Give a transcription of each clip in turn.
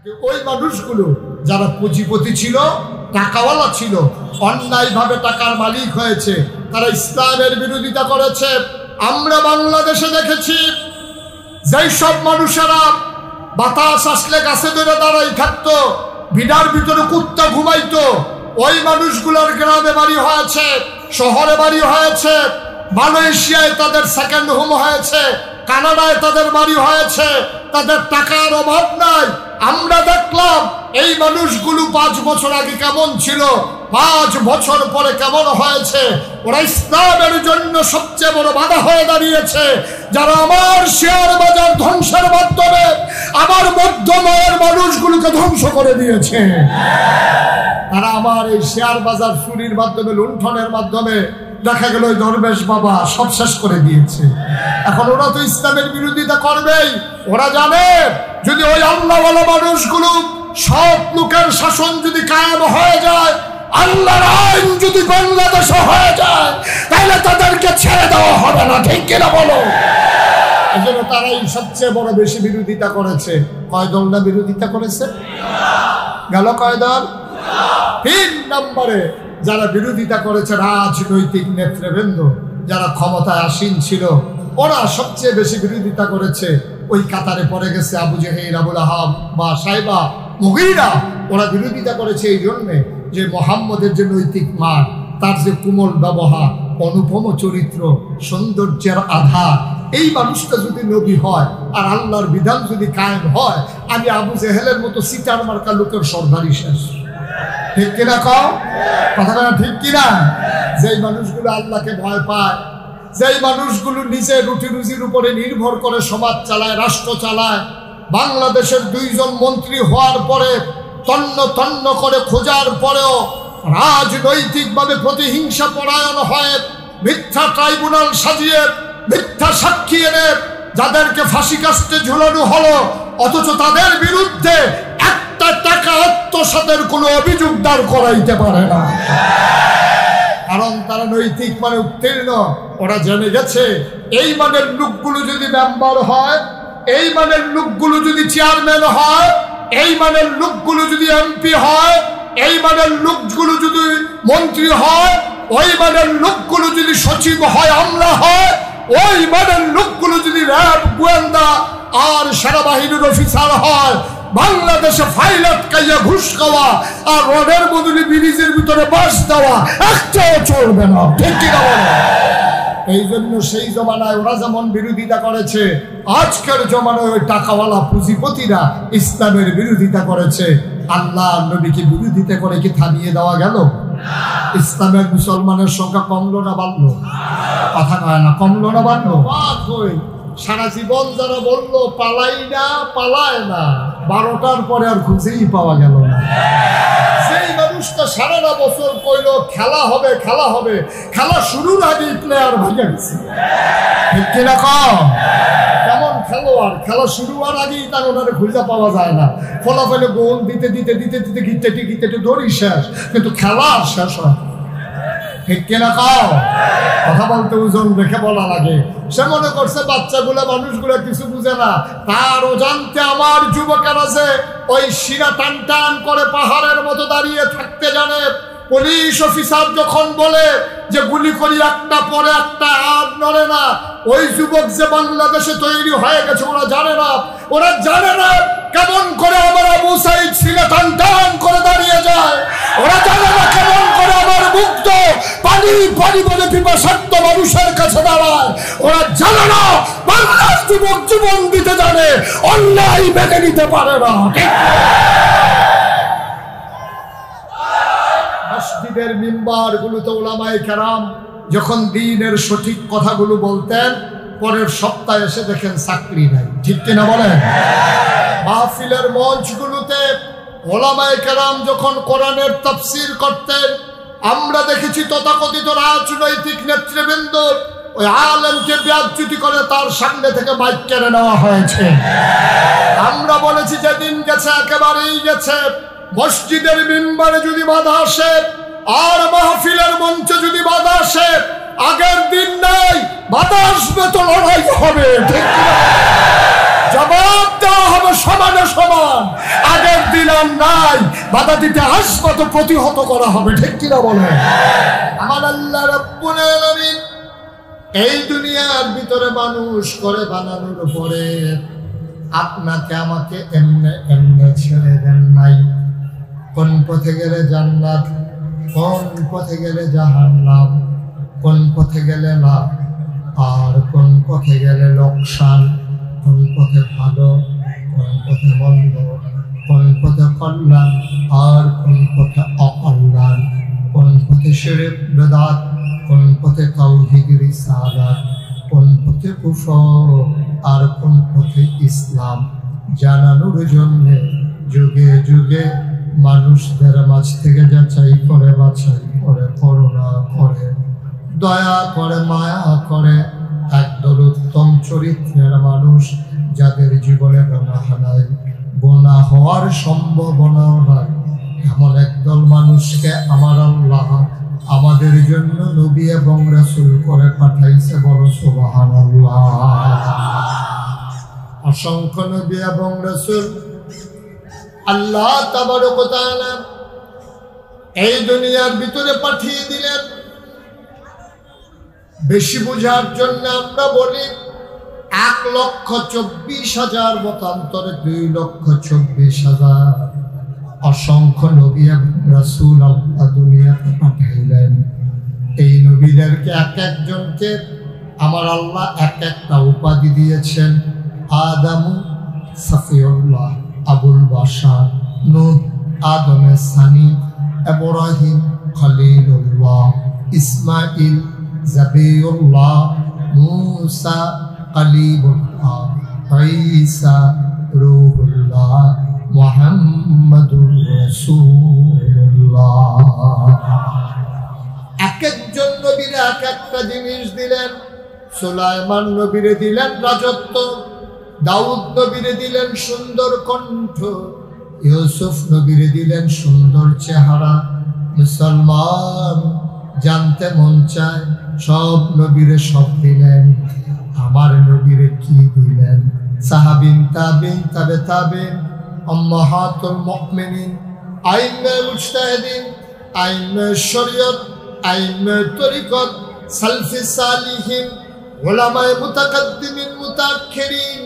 ওই মানুষগুলো যারা পুঁজিপতি ছিল, টাকাওয়ালা ছিল, অন্যায়ভাবে টাকার মালিক হয়েছে, তারা ইসলামের বিরোধিতা করেছে। আমরা বাংলাদেশে দেখেছি যেই সব মানুষেরা বাতাস আসলে গাছে ধরে দাঁড়াই থাকতো, বিড়ার ভিতরে কুত্তা ঘুমাইতো, ওই মানুষগুলোর গ্রামে বাড়ি হয়েছে, শহরে বাড়ি হয়েছে, মালয়েশিয়ায় তাদের সেকেন্ড হোম হয়েছে, কানাডায় তাদের বাড়ি হয়েছে, তাদের টাকার অভাব নাই। আমরা দেখলাম এই মানুষগুলো 5 বছর আগে কেমন ছিল, 5 বছর পরে কেমন হয়েছে। ওরা ইসলামের জন্য সবচেয়ে বড় বাধা হয়ে দাঁড়িয়েছে। যারা আমার শেয়ার বাজার ধ্বংসের মাধ্যমে আমার মধ্যময়ের মানুষগুলোকে ধ্বংস করে দিয়েছে, তারা আমার এই শেয়ার বাজার চুরির মাধ্যমে, লুণ্ঠনের মাধ্যমে দেখা গেল ওই দরবেশ বাবা সব শেষ করে দিয়েছে। এখন ওরা তো ইসলামের বিরোধিতা করবেই। ওরা জানে যদি ওই আল্লাহওয়ালা মানুষগুলো সব লোকের শাসন যদি কায়েম হয়ে যায়, আল্লাহর আইন যদি বাংলাদেশে হয়ে যায়, তাহলে তাদেরকে ছেড়ে দেওয়া হবে না। ঠিক কিনা বলো? এই জন্য তারাই সবচেয়ে বড় বেশি বিরোধিতা করেছে। কয় দল না বিরোধিতা করেছে? গেল কয় দল? 3 নম্বরে যারা বিরোধিতা করেছে রাজনৈতিক নেতৃবৃন্দ, যারা ক্ষমতায় আসীন ছিল, ওরা সবচেয়ে বেশি বিরোধিতা করেছে। ওই কাতারে পড়ে গেছে আবু জেহেল, আবুল আহাব বা সাইবা, মুগীরা। ওরা বিরোধিতা করেছে এই জন্যে যে মুহাম্মদের যে নৈতিক মান, তার যে কোমল ব্যবহার, অনুপম চরিত্র, সৌন্দর্যের আধার, এই মানুষটা যদি নবী হয় আর আল্লাহর বিধান যদি কায়েম হয়, আমি আবু জেহেলের মতো সিটার মার্কা লোকের সর্দারি শেষ। ঠিক কিনা কও? কথা বলা ঠিক কিনা? যেই মানুষগুলো আল্লাহকে ভয় পায়, যেই মানুষগুলো নিজে রুটি রুজির উপরে নির্ভর করে সমাজ চালায়, রাষ্ট্র চালায়, বাংলাদেশের 2 জন মন্ত্রী হওয়ার পরে তন্ন তন্ন করে খোঁজার পরেও রাজনৈতিকভাবে প্রতিহিংসা পরায়ণ হয়ে মিথ্যা ট্রাইব্যুনাল সাজিয়ে মিথ্যা সাক্ষী এনে যাদেরকে ফাঁসি কাস্টে ঝুলানো হলো, অথচ তাদের বিরুদ্ধে একটা টাকা আত্মসাতের কোনো অভিযোগ দাঁড় করাইতে পারে না, কারণ তারা নৈতিক মানে উত্তীর্ণ। ওরা জেনে গেছে এই মানের লোকগুলো যদি মেম্বার হয়, এই মানের লোকগুলো যদি চেয়ারম্যান হয়, এই মানের লোকগুলো যদি এমপি হয়, এই মানের লোকগুলো যদি মন্ত্রী হয়, ওই মানের লোকগুলো যদি সচিব হয়, আমলা হয়, ওই মানের লোকগুলো যদি র্যাব, গোয়েন্দা আর সেনাবাহিনীর অফিসার হয়, বাংলাদেশে ফাইল আটকাইয়া ঘুষ খাওয়া আর রডের বদলে ব্রিজের ভিতরে বাস দেওয়া একটাও চলবে না। ঠিক কিনা বলো? এই জন্য সেই জমানায় ওরা যেমন বিরোধিতা করেছে, আজকের জমানায় ওই টাকাওয়ালা পুঁজিপতিরা ইসলামের বিরোধিতা করেছে। আল্লাহ নবীকে বিরোধিতা করে কি থামিয়ে দেওয়া গেল? ইসলামের মুসলমানের সংখ্যা কমলো না বাড়লো? কথা কয় না, কমলো না বাড়লো? সারা জীবন যারা বললো পালাই না, পালায় না, 12টার পরে আর খুঁজেই পাওয়া গেল না। সেই মানুষটা সারাটা বছর কইলো খেলা হবে, খেলা হবে, খেলা শুরুর আগেই প্লেয়ার ভাগে গেছে। ঠিক কিনা কম? কেমন খেলোয়াড়, খেলা শুরু হওয়ার আগেই তার ওনারে খুঁজে পাওয়া যায় না। ফলাফলে গোল দিতে দিতে দিতে দিতে গিতে গিতে দড়ি শেষ, কিন্তু খেলা শেষ হয়। ঠিক কিনা কও? কথা বলতে ওজন রেখে বলা লাগে। সে মনে করছে বাচ্চাগুলা মানুষগুলা কিছু বুঝে না, তার অজান্তে আমার যুবকেরা যে ওই শিরা টান টান করে পাহাড়ের মতো দাঁড়িয়ে থাকতে জানে। পুলিশ অফিসার যখন বলে যে গুলি করি একটা পরে একটা আর নড়ে না, ওই যুবক যে বাংলাদেশে তৈরি হয়ে গেছে ওরা জানে না। ওরা জানে না কেমন করে আমার আবু সাইদ শিরা টান টান করে দাঁড়িয়ে যায়। ওরা জানে না কেমন করে আমার মুগ্ধ পানি পানি বলে পিপাসার্থ মানুষের কাছে দাঁড়ায়। ওরা জানে না বাংলার যুবক জীবন দিতে জানে, অন্যায় মেনে নিতে পারে না। মসজিদের মিম্বার গুলোতে ওলামায়ে কেরাম যখন দ্বীনের সঠিক কথাগুলো বলতেন, পরের সপ্তাহে এসে দেখেন চাকরি নাই। ঠিক কিনা বলেন? মাহফিলের মঞ্চগুলোতে ওলামায়ে কেরাম যখন কোরআনের তাফসীর করতেন, আমরা দেখেছি তথাকথিত রাজনৈতিক নেতৃবৃন্দ ওই আলেমকে বেয়াজ্জতি করে তার সামনে থেকে মাইক কেড়ে নেওয়া হয়েছে। আমরা বলেছি যেদিন গেছে একেবারেই গেছে। মসজিদের মিম্বারে যদি বাধা আসে আর মাহফিলের মঞ্চে যদি বাধা আসে, আগের দিন নাই, বাধা আসবে তো লড়াই হবে। ঠিক জবাব দেওয়া হবে সমানে সমান। আগের আর নাই, বাধা দিতে আসবো তো প্রতিহত করা হবে, ঠিক কিনা বলে? আমার আল্লাহ রাব্বুল আলামিন এই দুনিয়ার ভিতরে মানুষ করে বানানোর পরে আপনাকে আমাকে এমনে এমনে ছেড়ে দেন নাই। কোন পথে গেলে জান্নাত, কোন পথে গেলে জাহান্নাম, কোন পথে গেলে লাভ আর কোন পথে গেলে লোকসান, কোন পথে ভালো কোন পথে মন্দ, কোন পথে কল্যাণ আর কোন পথে অকল্যাণ, কোন পথে শিরক বিদআত, কোন পথে তাওহীদ রিসালাত, কোন পথে কুফর আর কোন পথে ইসলাম জানানোর জন্য যুগে যুগে মানুষদের মাঝ থেকে যাচাই করে বাছাই করে করুণা করে দয়া করে মায়া করে একদল উত্তম চরিত্রের মানুষ যাদের জীবনে গুনাহ নাই, গুনাহ হওয়ার সম্ভাবনাও নাই, এমন একদল মানুষকে আমার আল্লাহ আমাদের জন্য নবী এবং রাসূল করে পাঠাইছে। বলো সুবহানাল্লাহ। অসংখ্য নবী এবং রাসূল আল্লাহ তাবারক ওয়া তাআলা এই দুনিয়ার ভিতরে পাঠিয়ে দিলেন। বেশি বোঝার জন্য আমরা বলি 1,24,000 মতান্তরে 2,24,000 অসংখ্য নবী এবং রাসূল আল্লাহ দুনিয়াতে পাঠাইলেন। এই নবীদেরকে এক একজনকে আমার আল্লাহ এক একটা উপাধি দিয়েছেন। আদম সফিউল্লাহ, আবুল বাশার, নূহ আদমের সানি, ইব্রাহিম খলিলুল্লাহ, ইসমাইল জাবিউল্লাহ, মূসা কালিমুল্লাহ, ঈসা রূহুল্লাহ, মুহাম্মাদুর রাসূলুল্লাহ। এক একজন নবীর এক একটা জিনিস দিলেন। সুলাইমান নবীরে দিলেন রাজত্ব, দাউদ নবীরে দিলেন সুন্দর কণ্ঠ, ইউসুফ নবীরে দিলেন সুন্দর চেহারা। মুসলমান জানতে মন চায় সব নবীরে সব দিলেন, আমার নবীরে কি দিলেন? সাহাবিন, তাবিন, তাবে তাবিন, উম্মাহাতুল মুমিনিন, আইম্মে মুজতাহিদিন, আইম্মে শরীয়ত, আইম্মে তরিকত, সালফে সালিহিন, উলামায়ে মুতাকাদ্দিমিন মুতাআখিরিন,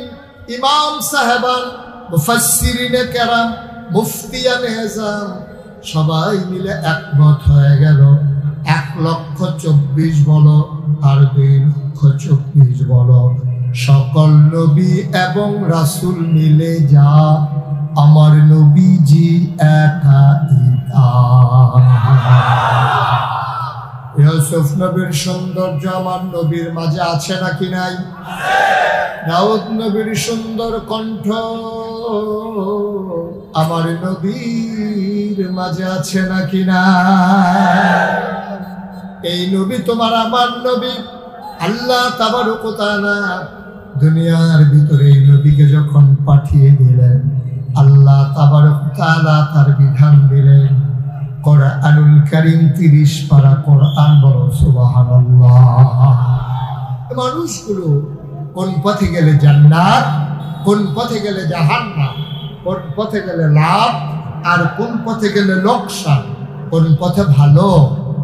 ইমাম সাহেবান, মুফাসসিরিনে কেরাম, মুফতিয়ানে আযম সবাই মিলে একমত হয়ে গেল 1,24,000 বলো আর 2,24,000 বলো, সকল নবী এবং রাসূল মিলে যা আমার নবীজি একা ইতা। ইউসুফ নবীর সৌন্দর্য আমার নবীর মাঝে আছে নাকি নাই? দাউদ নবীর সুন্দর কণ্ঠ আমার নবীর মাঝে আছে নাকি না? এই নবী তোমার আমার নবী। আল্লাহ তাবারক ওয়া তাআলা দুনিয়ার ভিতরে এই নবীকে যখন পাঠিয়ে দিলেন, আল্লাহ তাবারক ওয়া তাআলা তার বিধান দিলেন। কোরআনুল কারীম 30 পারা কোরআন, বলো সুবহানাল্লাহ। মানুষগুলো কোন পথে গেলে জান্নাত, কোন পথে গেলে জাহান্নাম, কোন পথে গেলে লাভ আর কোন পথে গেলে লোকসান, কোন পথে ভালো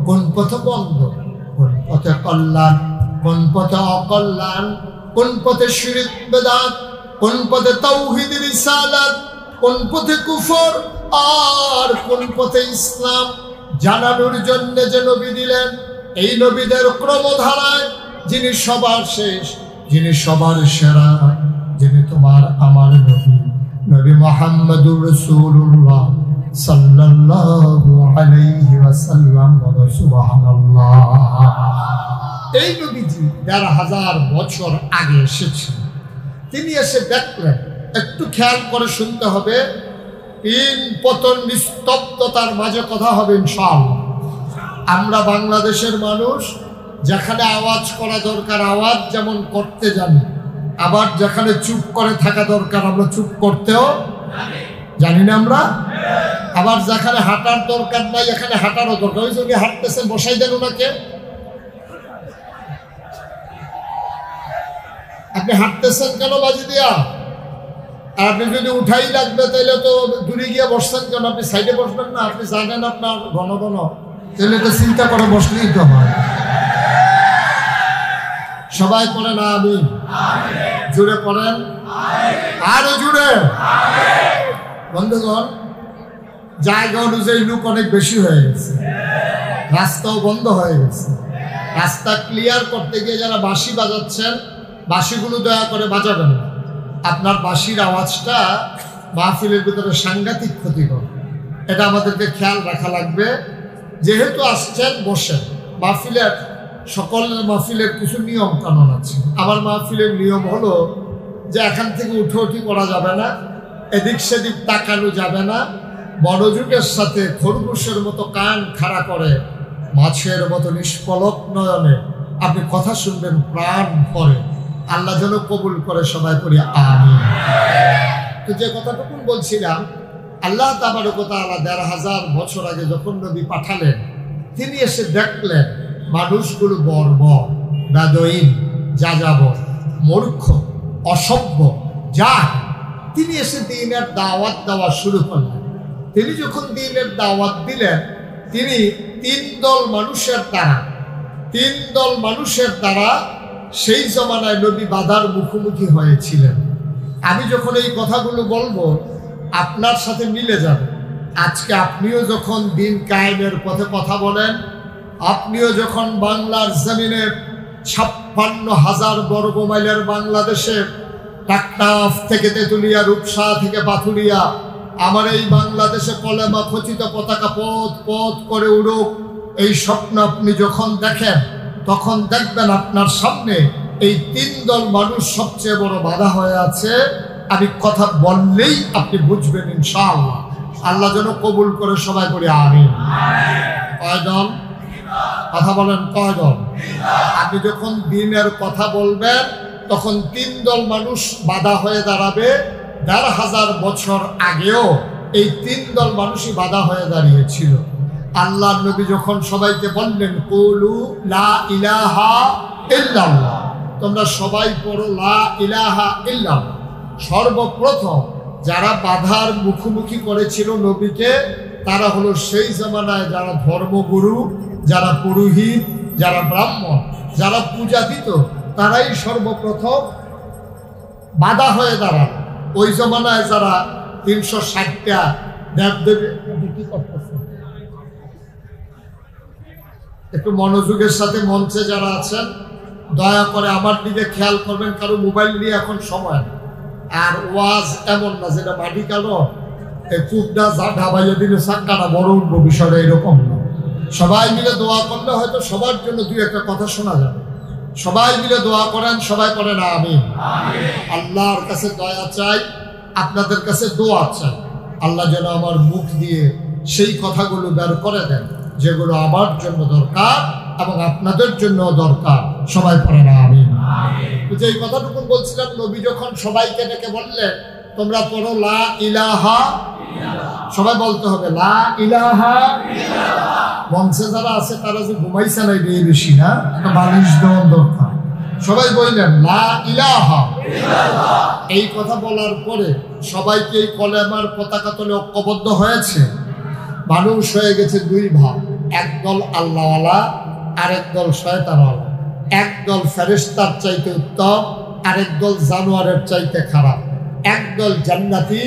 কোন পথে বন্ধ, কোন পথে কল্যাণ কোন পথে অকল্যাণ, কোন পথে শিরক বিদআত, কোন পথে তাওহীদ রিসালাত, কোন পথে কুফর আর কোন পথে ইসলাম জানানোর জন্য যে নবী দিলেন, এই নবীদের ক্রমধারায় যিনি সবার শেষ, যিনি সবার সেরা, যিনি তোমার আমার নবী, নবী মুহাম্মদুর রাসূলুল্লাহ সাল্লাল্লাহু আলাইহি ওয়াসাল্লাম। বলো সুবহানাল্লাহ। এই নবীজি ১,৫০০ বছর আগে এসেছেন। তিনি এসে দেখলেন, একটু খেয়াল করে শুনতে হবে, তিন পতন নিস্তব্ধতার মাঝে কথা হবে ইনশাআল্লাহ। আমরা বাংলাদেশের মানুষ যেখানে আওয়াজ করা দরকার আওয়াজ যেমন করতে জানি, আবার যেখানে চুপ করে থাকা দরকার আমরা চুপ করতেও জানি না আমরা। আবার যেখানে হাঁটার দরকার নাই এখানে হাঁটারও দরকার। ওই জন্য হাঁটতেছেন, বসাই দেন ওনাকে। আপনি হাঁটতেছেন কেন বাজি দিয়া? আর আপনি যদি উঠাই লাগবে তাহলে তো দূরে গিয়ে বসছেন কেন? আপনি সাইডে বসবেন না? আপনি জানেন আপনার ঘন ঘন, তাহলে তো চিন্তা করে বসলেই তো হয়। সবাই পড়েন আমিন, জুড়ে পড়েন আরো জুড়ে। বন্ধুগণ, জায়গা অনুযায়ী লোক অনেক বেশি হয়ে গেছে, রাস্তাও বন্ধ হয়ে গেছে। রাস্তা ক্লিয়ার করতে গিয়ে যারা বাঁশি বাজাচ্ছেন, বাঁশিগুলো দয়া করে বাজাবেন না। আপনার বাঁশির আওয়াজটা মাহফিলের ভিতরে সাংঘাতিক ক্ষতিকর, এটা আমাদেরকে খেয়াল রাখা লাগবে। যেহেতু আসছেন, বসেন। মাহফিলের সকল মাহফিলের কিছু নিয়ম কানুন আছে। আমার মাহফিলের নিয়ম হলো যে এখান থেকে উঠোউঠি করা যাবে না, এদিক সেদিক তাকানো যাবে না, মনোযোগের সাথে খরগোশের মতো কান খাড়া করে মাছের মতো নিষ্পলক নয়নে আপনি কথা শুনবেন প্রাণ ভরে। আল্লাহ যেন কবুল করে, সবাই করি আমিন। তো যে কথাটুকু বলছিলাম, আল্লাহ তাবারক ওয়া তাআলা ১৫০০ বছর আগে যখন নবী পাঠালেন, তিনি এসে দেখলেন মানুষগুলো বর্বর, বেদঈন, যাযাবর, মূর্খ, অসভ্য, জাহিল। তিনি এসে দ্বীনের দাওয়াত দেওয়া শুরু করলেন। তিনি যখন দ্বীনের দাওয়াত দিলেন, তিনি তিন দল মানুষের দ্বারা সেই জমানায় নবী বাধার মুখোমুখি হয়েছিলেন। আমি যখন এই কথাগুলো বলবো আপনার সাথে মিলে যাবে। আজকে আপনিও যখন দিন কায়েমের পথে কথা বলেন, আপনিও যখন বাংলার জমিনে ৫৬,০০০ বর্গ মাইলের বাংলাদেশে টাকনাফ থেকে তেঁতুলিয়া, রূপসা থেকে পাথুরিয়া, আমার এই বাংলাদেশে কলেমা খচিত পতাকা পথ পথ করে উড়ুক, এই স্বপ্ন আপনি যখন দেখেন, তখন দেখবেন আপনার সামনে এই তিন দল মানুষ সবচেয়ে বড় বাধা হয়ে আছে। আমি কথা বললেই আপনি বুঝবেন ইনশাআল্লাহ। আল্লাহ যেন কবুল করে, সবাই করে আমিন। কয় দল? কথা বলেন, কয় দল? আপনি যখন দ্বীনের কথা বলবেন, তখন তিন দল মানুষ বাধা হয়ে দাঁড়াবে। ১৫০০ বছর আগেও এই তিন দল মানুষই বাধা হয়ে দাঁড়িয়েছিল। আল্লাহ নবী যখন সবাইকে বললেন, কুলু লা ইলাহা ইল্লাল্লাহ, তোমরা সবাই পড়ো লা ইলাহা ইল্লাল্লাহ। সর্বপ্রথম যারা বাধার মুখোমুখি করেছিল নবীকে, তারা হলো সেই জামানায় যারা ধর্মগুরু, যারা পুরোহিত, যারা ব্রাহ্মণ, যারা পূজা দিত, তারাই সর্বপ্রথম বাধা হয়ে দাঁড়ান। ওই জমানায় যারা ৩৬০টা দেবদেবী, কি করতেছে একটু মনোযোগের সাথে মঞ্চে যারা আছেন দয়া করে আমার দিকে খেয়াল করবেন, কারো মোবাইল নিয়ে এখন সময় না। আর ওয়াজ এমন না যেটা মাটি কালো কুকটা যা ঢাবাইয়া দিলে সাক্কাটা বড় উঠবো, বিষয়টা এরকম না। সবাই মিলে দোয়া করলে হয়তো সবার জন্য দুই একটা কথা শোনা যাবে। সবাই মিলে দোয়া করেন, সবাই করেন আমিন। আল্লাহর কাছে দয়া চাই, আপনাদের কাছে দোয়া চাই, আল্লাহ যেন আমার মুখ দিয়ে সেই কথাগুলো বের করে দেন যেগুলো আমার জন্য দরকার এবং আপনাদের জন্য দরকার। সবাই পড়েন আমিন। যে কথাটুকু বলছিলাম, নবী যখন সবাইকে ডেকে বললেন, তোমরা পড়ো লা ইলাহা, সবাই বলতে হবে লা ইলাহা। মঞ্চে যারা আছে তারা যে ঘুমাইছে না, এই বেশি না, বালিশ দেওয়ার দরকার। সবাই বললেন লা ইলাহা। এই কথা বলার পরে সবাইকে এই কলেমার পতাকা তলে ঐক্যবদ্ধ হয়েছে। মানুষ হয়ে গেছে দুই ভাগ, একদল আল্লাহওয়ালা, আরেক দল শয়তানওয়ালা। একদল ফেরেশতার চাইতে উত্তম, আরেক দল জানোয়ারের চাইতে খারাপ। একদল জান্নাতি,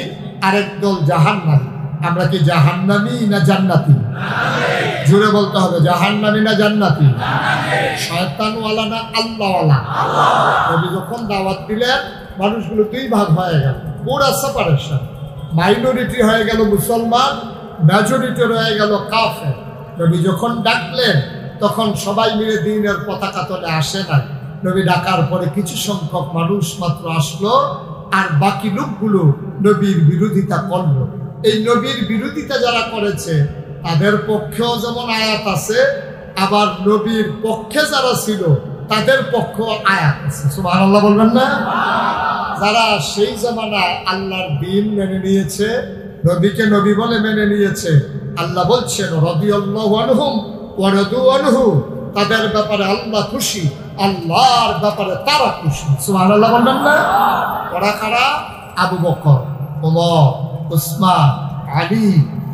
আরেক দল জাহান্নামী। আমরা কি জাহান্নামী না জান্নাতি? জোরে বলতে হবে, জাহান্নামী না জান্নাতি? শয়তানওয়ালা না আল্লাহওয়ালা? নবী যখন দাওয়াত দিলেন, মানুষগুলো দুই ভাগ হয়ে গেল, পুরা সেপারেশন। মাইনরিটি হয়ে গেল মুসলমান, মেজরিটি রয়ে গেল কাফের। নবী যখন ডাকলেন, তখন সবাই মিলে দ্বীনের পতাকা তলে আসে নাই। নবী ডাকার পরে কিছু সংখ্যক মানুষ মাত্র আসলো, আর বাকি লোকগুলো নবীর বিরোধিতা করলো। এই নবীর বিরোধিতা যারা করেছে তাদের পক্ষেও যেমন আয়াত আছে, আবার নবীর পক্ষে যারা ছিল তাদের পক্ষেও আয়াত আছে। সুবহানাল্লাহ বলবেন না? যারা সেই জামানায় আল্লাহর দ্বীন মেনে নিয়েছে, নবীকে নবী বলে মেনে নিয়েছে, আল্লাহ বলছেন রাদিয়াল্লাহু আনহুম ওয়া রাদু আনহু, তাদের ব্যাপারে আল্লাহ খুশি, আল্লাহর ব্যাপারে তারা খুশি। সুবহানাল্লাহ বলবেন না? ওরা কারা? আবু বকর, ওমর, উসমান, আলী,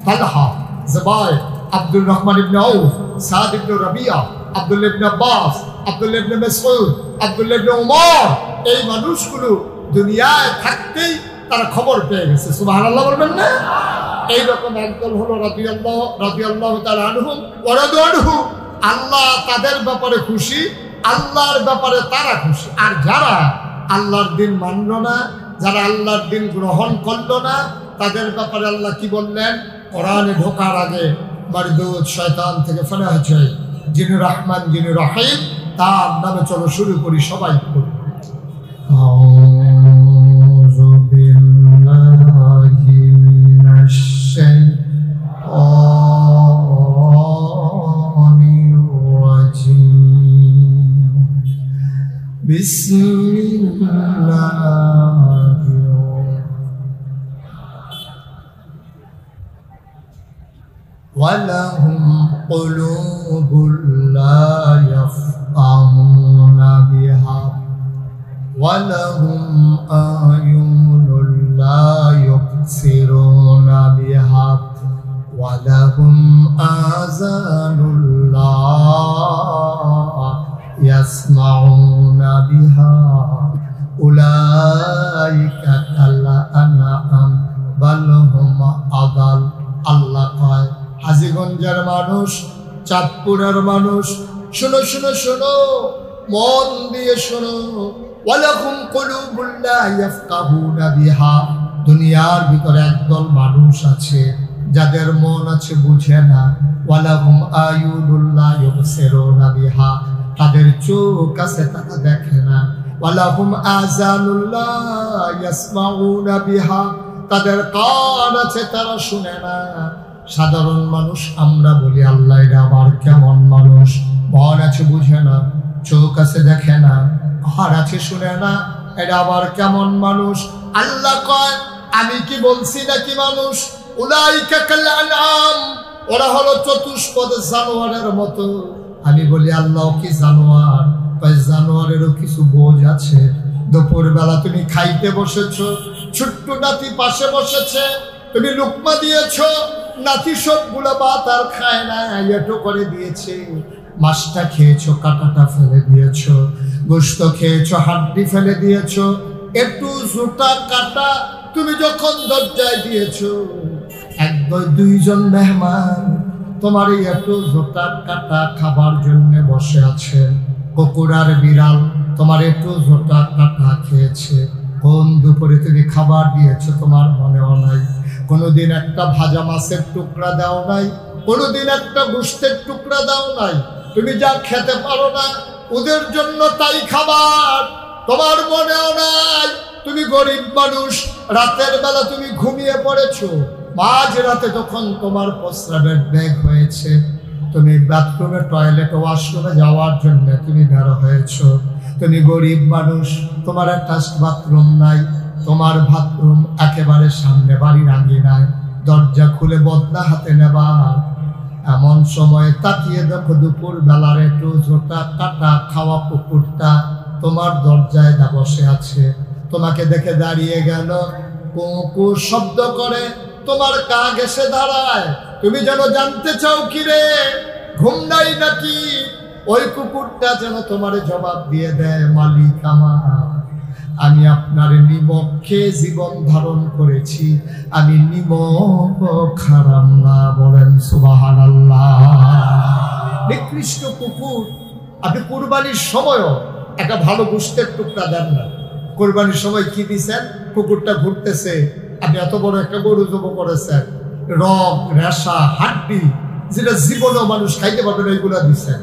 তালহা, জুবাইর, আব্দুর রহমান ইবনে আউফ, সাদ ইবনে রাবিয়া, আব্দুল্লাহ ইবনে আব্বাস, আব্দুল্লাহ ইবনে মাসউদ, আব্দুল্লাহ ইবনে উমর, এই মানুষগুলো দুনিয়ায় থাকতেই তারা খবর পেয়ে গেছে। সুবহানাল্লাহ বলবেন না? এইরকম একদল হলো রাদিয়াল্লাহু তাআলা আনহুম ওয়া রাদু আনহু। আল্লাহ তাদের ব্যাপারে খুশি, আল্লাহর ব্যাপারে তারা খুশি। আর যারা আল্লাহর দিন মানল না, যারা আল্লাহর দিন গ্রহণ করলো না, তাদের ব্যাপারে আল্লাহ কি বললেন? কোরআনে ঢোকার আগে মারদুদ শয়তান থেকে ফেলা চাই, যিনি রহমান যিনি রহিম, তার নামে চলো শুরু করি, সবাই করি। আউযু বিল্লাহি মিনাশ শাইতানির রাজিম। বিসমিল্লাহির وَلَهُمْ قُلُوبٌ لَا يَفْقَهُونَ بِهَا وَلَهُمْ أَعْيُنٌ لَا يُبْصِرُونَ بِهَا وَلَهُمْ آذَانٌ لَا يَسْمَعُونَ بِهَا أُولَئِكَ كَالْأَنْعَامِ بَلْ هُمْ أَضَلُّ। আল্লাহ কয়, হাজীগঞ্জের মানুষ, চাঁদপুরের মানুষ, শোনো শোনো শোনো, মন দিয়ে শোনো। ওয়ালাহুম কুলুবুন লা ইয়াফকাহুনা বিহা। দুনিয়ার ভিতরে একদল মানুষ আছে যাদের মন আছে বুঝে না। ওয়ালাহুম আয়ুনুন লা ইউবসিরুনা বিহা, তাদের চোখ আছে তারা দেখে না। ওয়ালাহুম আযানুন লা ইয়াসমাউনা বিহা, তাদের কান আছে তারা শুনে না। সাধারণ মানুষ আমরা বলি, আল্লাহ এটা আবার কেমন মানুষ, মন আছে বুঝে না, চোখ আছে দেখে না, হাড় আছে শুনে না, এটা আবার কেমন মানুষ? আল্লাহ কয়, আমি কি বলছি নাকি মানুষ? উলাইকা কাল আনআম, ওরা হলো চতুষ্পদ জানোয়ারের মতো। আমি বলি, আল্লাহ কি জানোয়ার? তাই জানোয়ারেরও কিছু বোঝ আছে। দুপুর বেলা তুমি খাইতে বসেছো, ছোট্ট নাতি পাশে বসেছে, তুমি লুকমা দিয়েছো, নাতি সবগুলো ভাত আর খায় না, এটো করে দিয়েছে। মাছটা খেয়েছো, কাঁটাটা ফেলে দিয়েছো, গোশত খেয়েছো, হাড্ডি ফেলে দিয়েছো, একটু জুতা কাটা তুমি যখন দরজায় দিয়েছো, দুইজন মেহমান তোমার এই একটু জুতা কাটা খাবার জন্য বসে আছে। কুকুর আর বিড়াল তোমার একটু জুতা কাটা খেয়েছে। কোন দুপুরে তুমি খাবার দিয়েছো তোমার মনেও নাই। কোনোদিন একটা ভাজা মাছের টুকরা দাও নাই, কোনোদিন একটা গোশতের টুকরা দাও নাই। তুমি যা খেতে পারো না ওদের জন্য তাই খাবার তোমার মনেও নাই। তুমি গরিব মানুষ, রাতের বেলা তুমি ঘুমিয়ে পড়েছো, মাঝ রাতে তখন তোমার প্রস্রাবের বেগ হয়েছে, তুমি বাথরুমে টয়লেটে ওয়াশরুমে যাওয়ার জন্য তুমি বের হয়েছো। তুমি গরিব মানুষ, তোমার একটা বাথরুম নাই, তোমার বাথরুম একেবারে সামনে বাড়ির আঙ্গিনায়, দরজা খুলে বদনা হাতে নেবার। এমন সময় তাকিয়ে দেখো দুপুর বেলার একটু জোটা কাটা খাওয়া কুকুরটা তোমার দরজায় বসে আছে। তোমাকে দেখে দাঁড়িয়ে গেল, কুকুর শব্দ করে তোমার কাগ এসে দাঁড়ায়। তুমি যেন জানতে চাও, কিরে ঘুম নাই নাকি? ওই কুকুরটা যেন তোমার জবাব দিয়ে দেয়, মালিক আমার, আমি আপনার নিমক খেয়ে জীবন ধারণ করেছি, আমি নিমক খারাপ না। বলেন সুবহানাল্লাহ। নিকৃষ্ট কুকুর। আপনি কুরবানির সময়ও একটা ভালো গোশতের টুকরা দেন না। কুরবানির সময় কি দিচ্ছেন? কুকুরটা ঘুরতেছে, আপনি এত বড় একটা গরু জব করেছেন, রগ রেশা হাড্ডি যেটা জীবনেও মানুষ খাইতে পারবে না, এইগুলা দিচ্ছেন।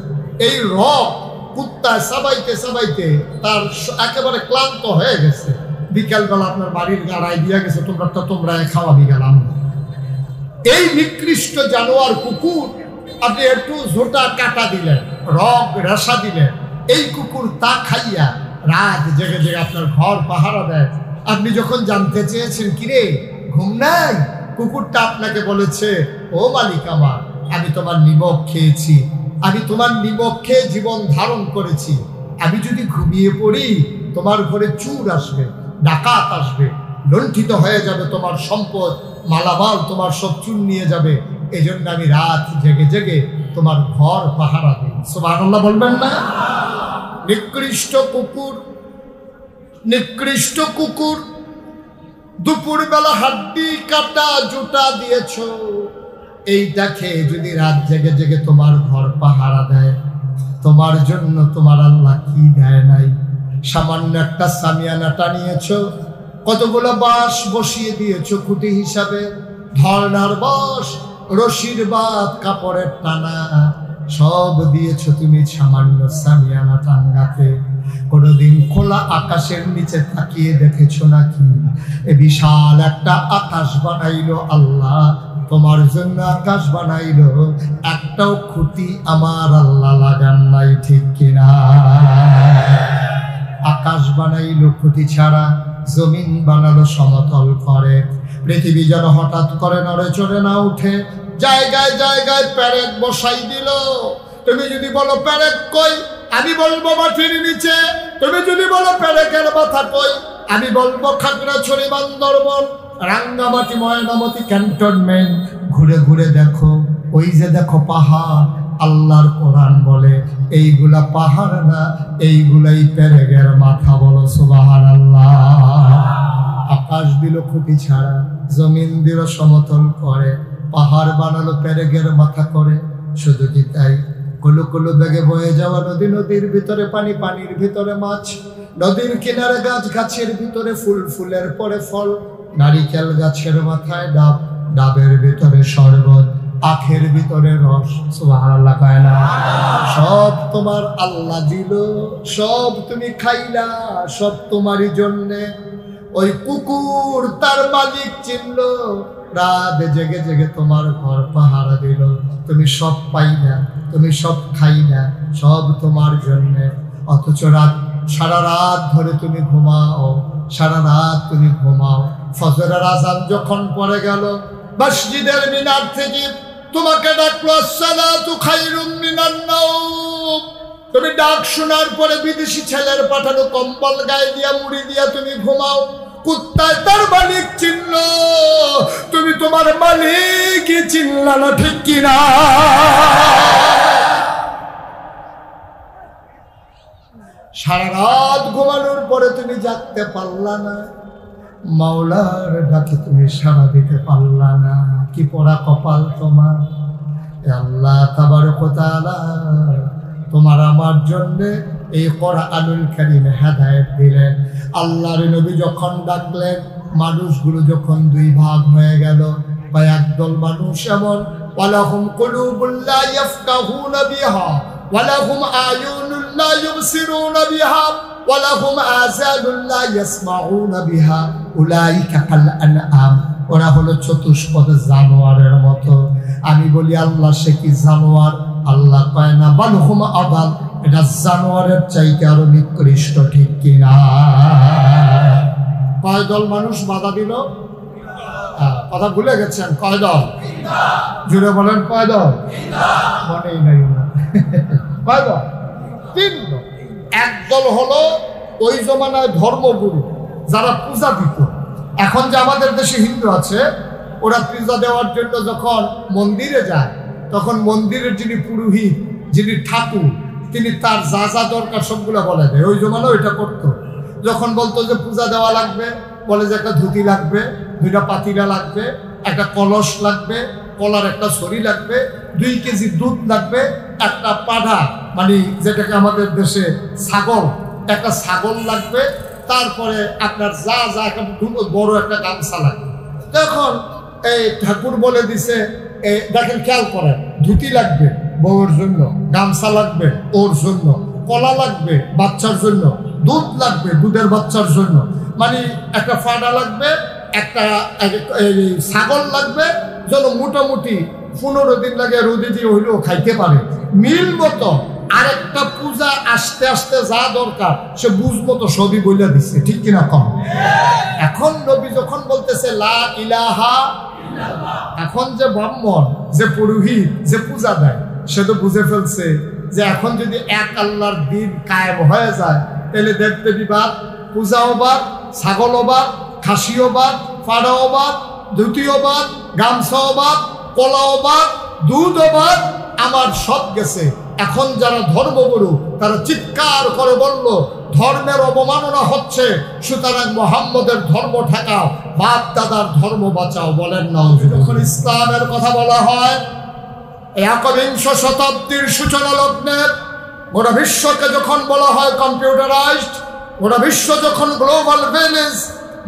এই রগ কুত্তায় চাবাইতে চাবাইতে তার একেবারে ক্লান্ত হয়ে গেছে। বিকালবেলা আপনার বাড়ির গাড়ায় দিয়া গেছে, তোমরা খাওয়াবি গেলাম। এই নিকৃষ্ট জানোয়ার কুকুর আপনি একটু ঝোটা কাটা দিলেন, রগ রেশা দিলেন, এই কুকুর তা খাইয়া রাত জেগে জেগে আপনার ঘর পাহারা দেয়। আপনি যখন জানতে চেয়েছেন, কিরে ঘুম নাই, কুকুরটা আপনাকে বলেছে, ও মালিক আমার, আমি তোমার নিমক খেয়েছি, আমি তোমার নিমক খেয়ে জীবন ধারণ করেছি। আমি যদি ঘুমিয়ে পড়ি তোমার ঘরে চুর আসবে, ডাকাত আসবে, লুণ্ঠিত হয়ে যাবে তোমার সম্পদ, মালামাল তোমার সব চুন নিয়ে যাবে। এই জন্য আমি রাত জেগে জেগে তোমার ঘর পাহারা দিই। সুবহানাল্লাহ বলবেন না? নিকৃষ্ট কুকুর দুপুর বেলা হাড্ডি কাটা জুতা দিয়েছ, এইটা খেয়ে যদি রাত জেগে জেগে তোমার ঘর পাহারা দেয়, তোমার জন্য তোমার আল্লাহ কি দেয় নাই? সামান্য একটা সামিয়ানা টানিয়েছ, কতগুলো বাঁশ বসিয়ে দিয়েছ খুঁটি হিসাবে, ধর্নার বাঁশ, রশির বাত, কাপড়ের টানা সব দিয়েছ তুমি সামান্য সামিয়ানা টাঙ্গাতে। কোনদিন খোলা আকাশের নিচে তাকিয়ে দেখেছো নাকি? এ বিশাল একটা আকাশ বানাইলো আল্লাহ, তোমার জন্য আকাশ বানাইলো, একটাও খুঁটি আমার আল্লাহ লাগান নাই, ঠিক কিনা? আকাশ বানাইলো খুঁটি ছাড়া, জমিন বানালো সমতল করে। পৃথিবী যেন হঠাৎ করে নড়ে চড়ে না উঠে, জায়গায় জায়গায় প্যারেক বসাই দিল। তুমি যদি বলো প্যারেক কই, আমি বলবো মাটির নিচে। তুমি যদি বলো প্যারেকের মাথা কই, আমি বলবো খাগড়াছড়ি, বান্দরবন, রাঙ্গামাটি, ময়নামতি, ক্যান্টনমেন্ট। ঘুরে ঘুরে দেখো, ওই যে দেখো পাহাড়। আল্লাহর কোরআন বলে এইগুলা পাহাড় না, এইগুলাই প্যারেকের মাথা। বলো সুবহানাল্লাহ। আকাশ দিল খুঁটি ছাড়া, জমিন দিল সমতল করে, পাহাড় বানালো প্যারেকের মাথা করে। শুধু কি তাই? কুলু কুলু বেগে বয়ে যাওয়া নদী, নদীর ভিতরে পানি, পানির ভিতরে মাছ, নদীর কিনারে গাছ, গাছের ভিতরে ফুল, ফুলের পরে ফল, নারিকেল গাছের মাথায় ডাব, ডাবের ভিতরে শরবত, আখের ভিতরে রস। সুবহানাল্লাহ কয় না? সব তোমার আল্লাহ দিল, সব তুমি খাইলা, সব তোমারই জন্যে। ওই কুকুর তার মালিক চিনল, রাত জেগে জেগে তোমার ঘর পাহারা দিল। তুমি সব পাই না, তুমি সব খাই না, সব তোমার জন্যে। অথচ সারা রাত ধরে তুমি ঘুমাও, সারা রাত তুমি ঘুমাও। ফজরের আযান যখন পড়ে গেল, মসজিদের মিনার থেকে তোমাকে ডাকলো, আসসালাতু খায়রুম মিনান নাওম। তুমি ডাক শোনার পরে বিদেশি ছেলের পাঠানো কম্বল গায়ে দিয়া, মুড়ি দিয়া তুমি ঘুমাও। কুত্তায় তার মালিক চিনল, তুমি তোমার মালিক চিনলা না, ঠিক কিনা? সারা রাত ঘুমানোর পরে তুমি জাগতে পারলা না, মাওলার ডাকে তুমি সাড়া দিতে পারলা না। কি পোড়া কপাল তোমার! আল্লাহ তাবারক ওয়া তাআলা তোমার আমার জন্য এই কোরআনুল কারীম হেদায়েত দিলেন। আল্লাহর নবী যখন ডাকলেন, মানুষগুলো যখন দুই ভাগ হয়ে গেল, বা একদল মানুষ এমন, ওয়ালাহুম কুলুবুল লা ইয়াফকাহুনা বিহা ওয়ালাহুম আয়ুনুল লা ইউবসিরুনা বিহা ওয়ালাহুম আযানুল লা ইয়াসমাউনা বিহা উলাইকা কাল আনআম। ওরা হলো চতুষ্পদ জানোয়ারের মতো। আমি বলি আল্লাহ সে কি জানোয়ার? আল্লাহ কয় না, বালহুম আদাল, এটা জানোয়ারের চাইতে আরো নিকৃষ্ট, ঠিক কিনা? কয় দল মানুষ বাধা দিল? কথা ভুলে গেছেন? কয় দল? জুড়ে বলেন কয় দল? মনেই নাই না। কয় দল? 3 দল। একদল হলো ওই জমানায় ধর্মগুরু, যারা পূজা দিত। এখন যে আমাদের দেশে হিন্দু আছে, ওরা পূজা দেওয়ার জন্য যখন মন্দিরে যায়, তখন মন্দিরের যিনি পুরোহিত, যিনি ঠাকুর, তিনি তার যা যা দরকার সবগুলো বলে দেয়। ওই জমানাও এটা করতো। যখন বলতো যে পূজা দেওয়া লাগবে, বলে যে একটা ধুতি লাগবে, 2টা পাতিলা লাগবে, একটা কলস লাগবে, কলার একটা ছড়ি লাগবে, 2 কেজি দুধ লাগবে, একটা পাঠা, মানে যেটাকে আমাদের দেশে ছাগল, একটা ছাগল লাগবে, তারপরে আপনার যা যা একটা বড় একটা গামছা লাগবে। তখন এই ঠাকুর বলে দিছে, দেখেন খেয়াল করেন, ধুতি লাগবে বউয়ের জন্য, গামছা লাগবে ওর জন্য, কলা লাগবে বাচ্চার জন্য, দুধ লাগবে দুধের বাচ্চার জন্য, মানে একটা ফাডা লাগবে, একটা ছাগল লাগবে, যেন মোটামুটি 15 দিন লাগে রোদে দিয়ে হইলেও খাইতে পারে। মিল মতো আরেকটা পূজা আসতে আসতে যা দরকার সে বুঝ মতো সবই বলে দিচ্ছে, ঠিক কিনা কম? এখন নবী যখন বলতেছে লা ইলাহা ইল্লাল্লাহ, এখন যে ব্রাহ্মণ, যে পুরোহিত, যে পূজা দেয়, সে তো বুঝে ফেলছে যে এখন যদি এক আল্লাহর দিন কায়েম হয়ে যায়, তাহলে দেখতে বিবাদ, পূজাও বাদ, ছাগলও বাদ, খাসিও বাদ, ফাড়াও বাদ, ধুতিও বাদ, গামছাও বাদ, কলাও বাদ, দুধও বাদ, আমার সব গেছে। এখন যারা ধর্মগুরু তারা চিৎকার করে বলল ধর্মের অবমাননা হচ্ছে, সুতরাং মুহাম্মদের ধর্ম ঠেকাও, বাপ দাদার ধর্ম বাঁচাও। বলেন না? যখন ইসলামের কথা বলা হয়, একবিংশ শতাব্দীর সূচনা লগ্নে গোটা বিশ্বকে যখন বলা হয় কম্পিউটারাইজড, গোটা বিশ্ব যখন গ্লোবাল ভিলেজ,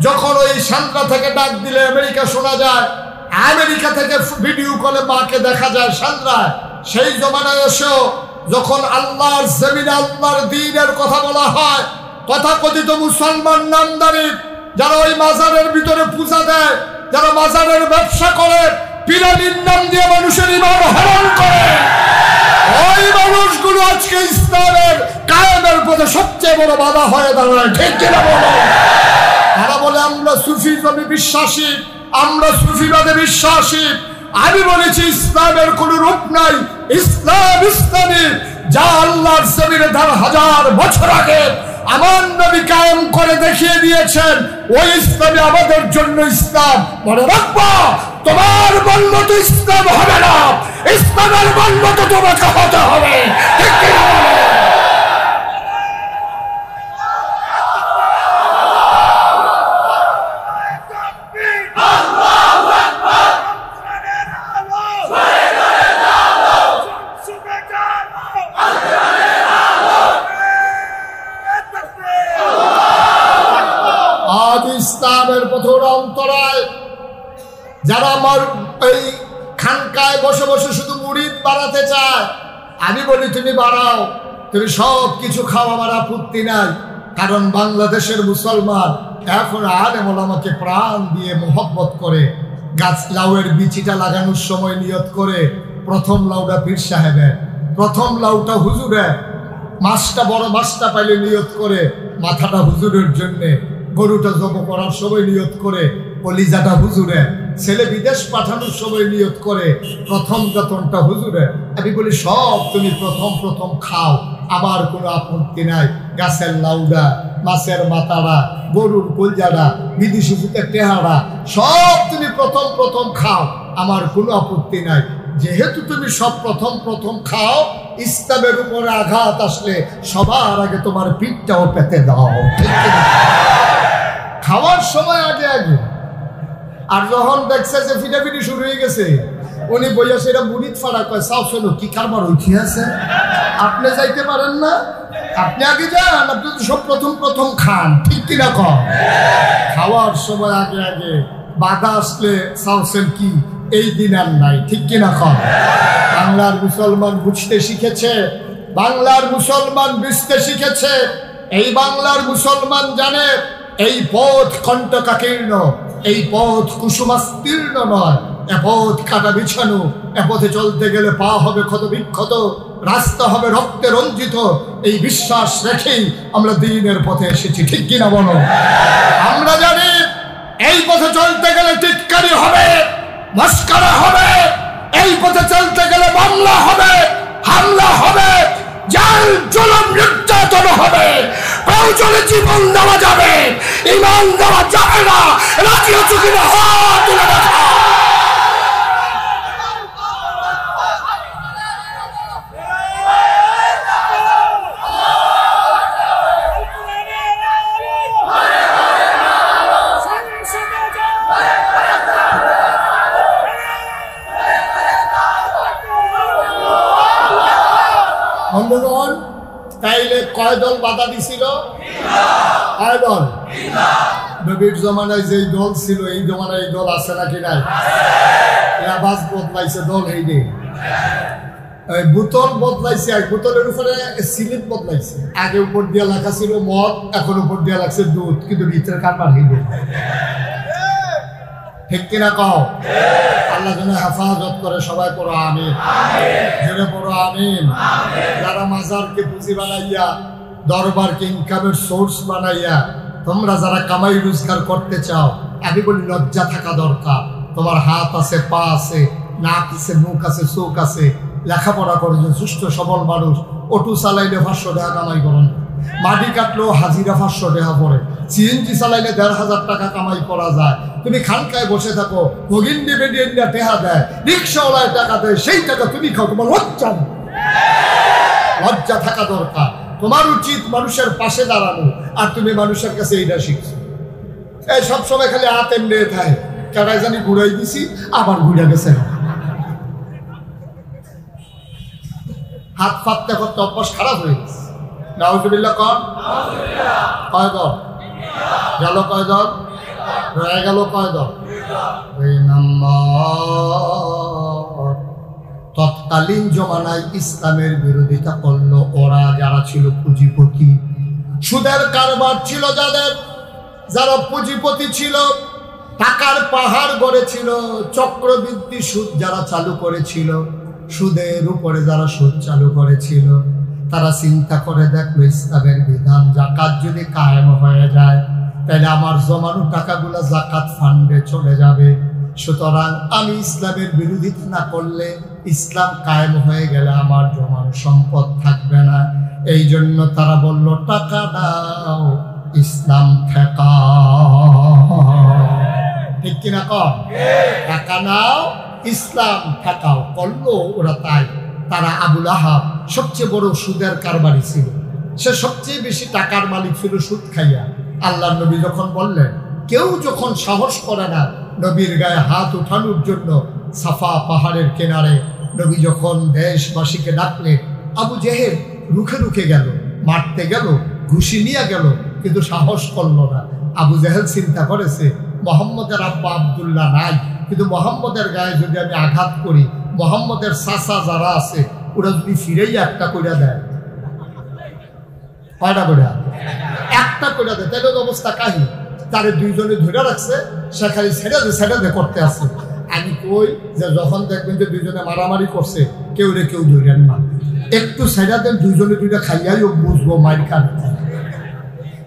যখন ওই সান্দ্রা থেকে ডাক দিলে আমেরিকা শোনা যায়, আমেরিকা থেকে ভিডিও কলে মাকে দেখা যায় সান্দ্রায়, সেই জমানায় এসেও যখন আল্লাহর জমিনে আল্লাহর দ্বীনের কথা বলা হয়, তথাকথিত মুসলমান নামদারি যারা ওই মাজারের ভিতরে পূজা দেয়, যারা মাজারের ব্যবসা করে, পিরামিড নাম দিয়ে মানুষের ইমান হরণ করে, ওই মানুষগুলো আজকে ইসলামের কায়েমের পথে সবচেয়ে বড় বাধা হয়ে দাঁড়ায়। ঠিক কিনা বলো? তারা বলে আমরা সুফিজমে বিশ্বাসী, আমরা সুফিবাদে বিশ্বাসী। আমি বলেছি ইসলামের কোন রূপ নাই, ইসলাম ইসলামী, যা আল্লাহর জমিনে 1000 বছর আগে আমার নবী কায়েম করে দেখিয়ে দিয়েছেন, ওই ইসলামী আমাদের জন্য ইসলাম। মনে রাখবা, তোমার মন মতো ইসলাম হবে না, ইসলামের মন মতো তোমাকে হতে হবে। ঠিক কিনা বলো? ইসলামের পথে অন্তরায় যারা আমার এই খানকায় বসে বসে শুধু মুরিদ বাড়াতে চায়, আমি বলি তুমি বাড়াও, তুমি সব কিছু খাও, আমার আপত্তি নাই। কারণ বাংলাদেশের মুসলমান এখন আলেম ওলামাকে প্রাণ দিয়ে মোহব্বত করে। গাছ লাউয়ের বিচিটা লাগানোর সময় নিয়ত করে প্রথম লাউটা পীর সাহেবের, প্রথম লাউটা হুজুরের, মাছটা বড় মাছটা পাইলে নিয়ত করে মাথাটা হুজুরের জন্যে, গরুটা জব করার সময় নিয়ত করে কলিজাটা হুজুরে, ছেলে বিদেশ পাঠানোর সময় নিয়ত করে প্রথম বেতনটা হুজুরে। আমি বলি সব তুমি প্রথম প্রথম খাও, আমার কোনো আপত্তি নাই। গাছের লাউডা, মাছের মাথারা, গরুর কলজাটা, বিদেশি ফুটের টেহারা, সব তুমি প্রথম প্রথম খাও, আমার কোনো আপত্তি নাই। যেহেতু তুমি সব প্রথম প্রথম খাও, ইসলামের উপরে আঘাত আসলে সবার আগে তোমার পিঠটাও পেতে দাও। খাওয়ার সময় আগে আগে। আর যখন দেখছে যে ফিটাফিটি শুরু হয়ে গেছে, উনি বইয়া সেটা মুড়িদ ফাড়া কয়, চাও শোনো কি কারবার উঠি আছে, আপনি যাইতে পারেন না, আপনি আগে যান, আপনি তো সব প্রথম প্রথম খান। ঠিক কিনা কম? খাওয়ার সময় আগে আগে বাধা আসলে চাওছেন কি এই দিন আর নাই। ঠিক কিনা কম? বাংলার মুসলমান বুঝতে শিখেছে, বাংলার মুসলমান বুঝতে শিখেছে। এই বাংলার মুসলমান জানে এই পথ কণ্টকাকীর্ণ, এই পথ কুসুমাস্তীর্ণ নয়, এ পথ কাটা বিছানো। এ পথে চলতে গেলে পা হবে ক্ষত বিক্ষত, রাস্তা হবে রক্তে রঞ্জিত। এই বিশ্বাস রেখেই আমরা দ্বীনের পথে এসেছি। ঠিক কিনা বলো? আমরা জানি এই পথে চলতে গেলে টিটকারি হবে, মস্করা হবে, এই পথে চলতে গেলে মামলা হবে, হামলা হবে, জাল জুলুম নির্যাতন হবে, প্রয়োজনে জীবন দেওয়া যাবে, ঈমান দেওয়া যাবে না। রাজি আছো কিনা? হাত তুলে দেখা। বন্ধুগণ, তাইলে কয় দল বাধা দিছিল? কয় দল? নবীর জমানায় যেই দল ছিল এই জমানায় এই দল আছে নাকি নাই? আবাস বদলাইছে, দল এই নেই। বোতল বদলাইছে, এক বোতলের উপরে সিলিপ বদলাইছে। আগে উপর দিয়ে লেখা ছিল মদ, এখন উপর দিয়ে লাগছে দুধ, কিন্তু ভিতরে কারবার হইবে। ঠিক কিনা কও? আল্লাহ যেন হেফাজত করে। সবাই পড়ো আমিন, জোরে পড়ো আমিন। যারা মাজারকে পুঁজি বানাইয়া, দরবারকে ইনকামের সোর্স বানাইয়া তোমরা যারা কামাই রোজগার করতে চাও, আমি বলি লজ্জা থাকা দরকার। তোমার হাত আছে, পা আছে, নাক আছে, মুখ আছে, চোখ আছে, লেখাপড়া করেছেন, সুস্থ সবল মানুষ। অটো চালাইলে 500 টাকা কামাই করেন, মাটি কাটলেও হাজিরা 500 টাকা পড়ে, সিএনজি চালাইলে ১,৫০০ টাকা কামাই করা যায়। তুমি খানকায় বসে থাকো, ভগিন্ডি বেডিয়েন্ডা টেহা দেয়, রিক্সাওয়ালায় টাকা দেয়, সেই টাকা তুমি খাও। তোমার লজ্জা নেই? লজ্জা থাকা দরকার। তোমার উচিত মানুষের পাশে দাঁড়ানো, আর তুমি মানুষের কাছে এইটা শিখছো। এই সবসময় খালি হাত এমনি থাকে, কেটাই জানি ঘুরাই দিছি, আবার ঘুরে গেছে। হাত ফাটতে করতে অভ্যাস খারাপ হয়ে গেছে। নাউজুবিল্লাহ কন। কয় দল গেল? কয় দল রয়ে গেল? কয় দল? 2 নম্বর, তৎকালীন জমানায় ইসলামের বিরোধিতা করলো ওরা যারা ছিল পুঁজিপতি। সুদের কারবার ছিল যাদের, যারা পুঁজিপতি ছিল, টাকার পাহাড় গড়েছিল, চক্রবৃদ্ধি সুদ যারা চালু করেছিল, সুদের উপরে যারা সুদ চালু করেছিল, তারা চিন্তা করে দেখলো ইসলামের বিধান জাকাত যদি কায়েম হয়ে যায় তাহলে আমার জমানো টাকাগুলো জাকাত ফান্ডে চলে যাবে। সুতরাং আমি ইসলামের বিরোধিতা না করলে, ইসলাম কায়েম হয়ে গেলে আমার জমানো সম্পদ থাকবে না। এই জন্য তারা বলল টাকা দাও, ইসলাম ঠেকাও। ঠিক কিনা কম? টাকা নাও, ইসলাম ঠেকাও। করলো ওরা তাই। তারা আবুল আহাব সবচেয়ে বড় সুদের কারবারি ছিল, সে সবচেয়ে বেশি টাকার মালিক ছিল সুদ খাইয়া। আল্লাহ নবী যখন বললেন, কেউ যখন সাহস করে না নবীর গায়ে হাত উঠানোর জন্য, সাফা পাহাড়ের কিনারে নবী যখন দেশবাসীকে ডাকলেন, আবু জেহেল রুখে রুখে গেল, মারতে গেল, ঘুষি নিয়ে গেল, কিন্তু সাহস করলো না। আবু জেহেল চিন্তা করেছে মোহাম্মদের আব্বা আব্দুল্লাহ নাই, কিন্তু মোহাম্মদের গায়ে যদি আমি আঘাত করি, মোহাম্মদের চাচা যারা আছে ওরা যদি ফিরেই একটা করে দেয়, কয়টা করে? একটা করে দেয়, তাহলে অবস্থা কাহিনী। তারে দুইজনে ধরে রাখছে, সে খালি ছেড়ে দে করতে আছে। আমি কই যে যখন দেখবেন যে দুইজনে মারামারি করছে, কেউ রে কেউ ধরেন না, একটু ছেড়ে দেন, দুইজনে দুইটা খাইয়াই বুঝবো মাইর খান।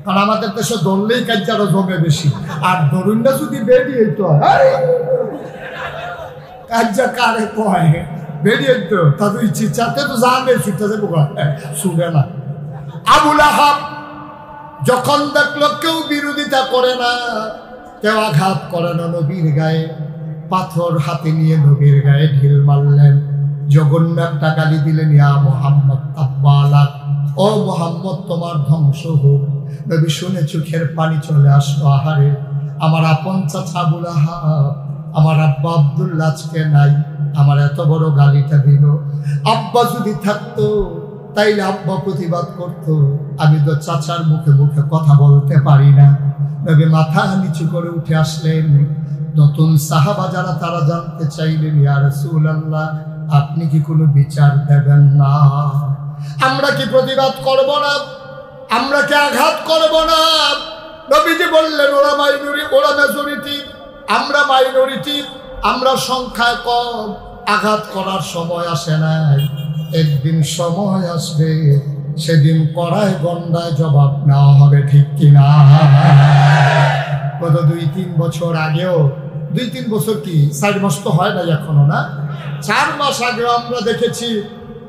কারণ আমাদের দেশে দৌড়লেই কাজ জমে বেশি, আর ধরুন না যদি বেরিয়ে তো কাজা কারে কয় বেরিয়ে তো তাদের ইচ্ছে চাতে তো জানে ছুটতে শুনে না। আবুল আহাব যখন দেখলো কেউ বিরোধিতা করে না, কেউ আঘাত করে না নবীর গায়ে, পাথর হাতে নিয়ে নবীর গায়ে ঢিল মারলেন, জঘন্য একটা গালি দিলেন, ইয়া মুহাম্মদ তাব্বালাক, ও মুহাম্মদ তোমার ধ্বংস হোক। নবী শুনে চোখের পানি চলে আসলো, আহারে আমার আপন চাচা আবুল আহাব, আমার আব্বা আব্দুল্লাহ আজকে নাই, আমার এত বড় গালিটা দিল। আব্বা যদি থাকতো তাইলে আব্বা প্রতিবাদ করতো, আমি তো চাচার মুখে মুখে কথা বলতে পারি না। নবী মাথা নিচু করে উঠে আসলেন। নতুন সাহাবা যারা তারা জানতে চাইলেন, ইয়া রাসূলুল্লাহ আপনি কি কোনো বিচার দেবেন না? আমরা কি প্রতিবাদ করব না? আমরা কি আঘাত করব না? নবীজি বললেন, ওরা মেজরিটি, আমরা মাইনরিটি, আমরা সংখ্যায় কম, আঘাত করার সময় আসে নাই, একদিন সময় আসবে, সেদিন কড়ায় গন্ডায় জবাব নেওয়া হবে। ঠিক কিনা? গত 2-3 বছর আগেও, 2-3 বছর কি 4 মাস তো হয় না এখনো, না 4 মাস আগেও আমরা দেখেছি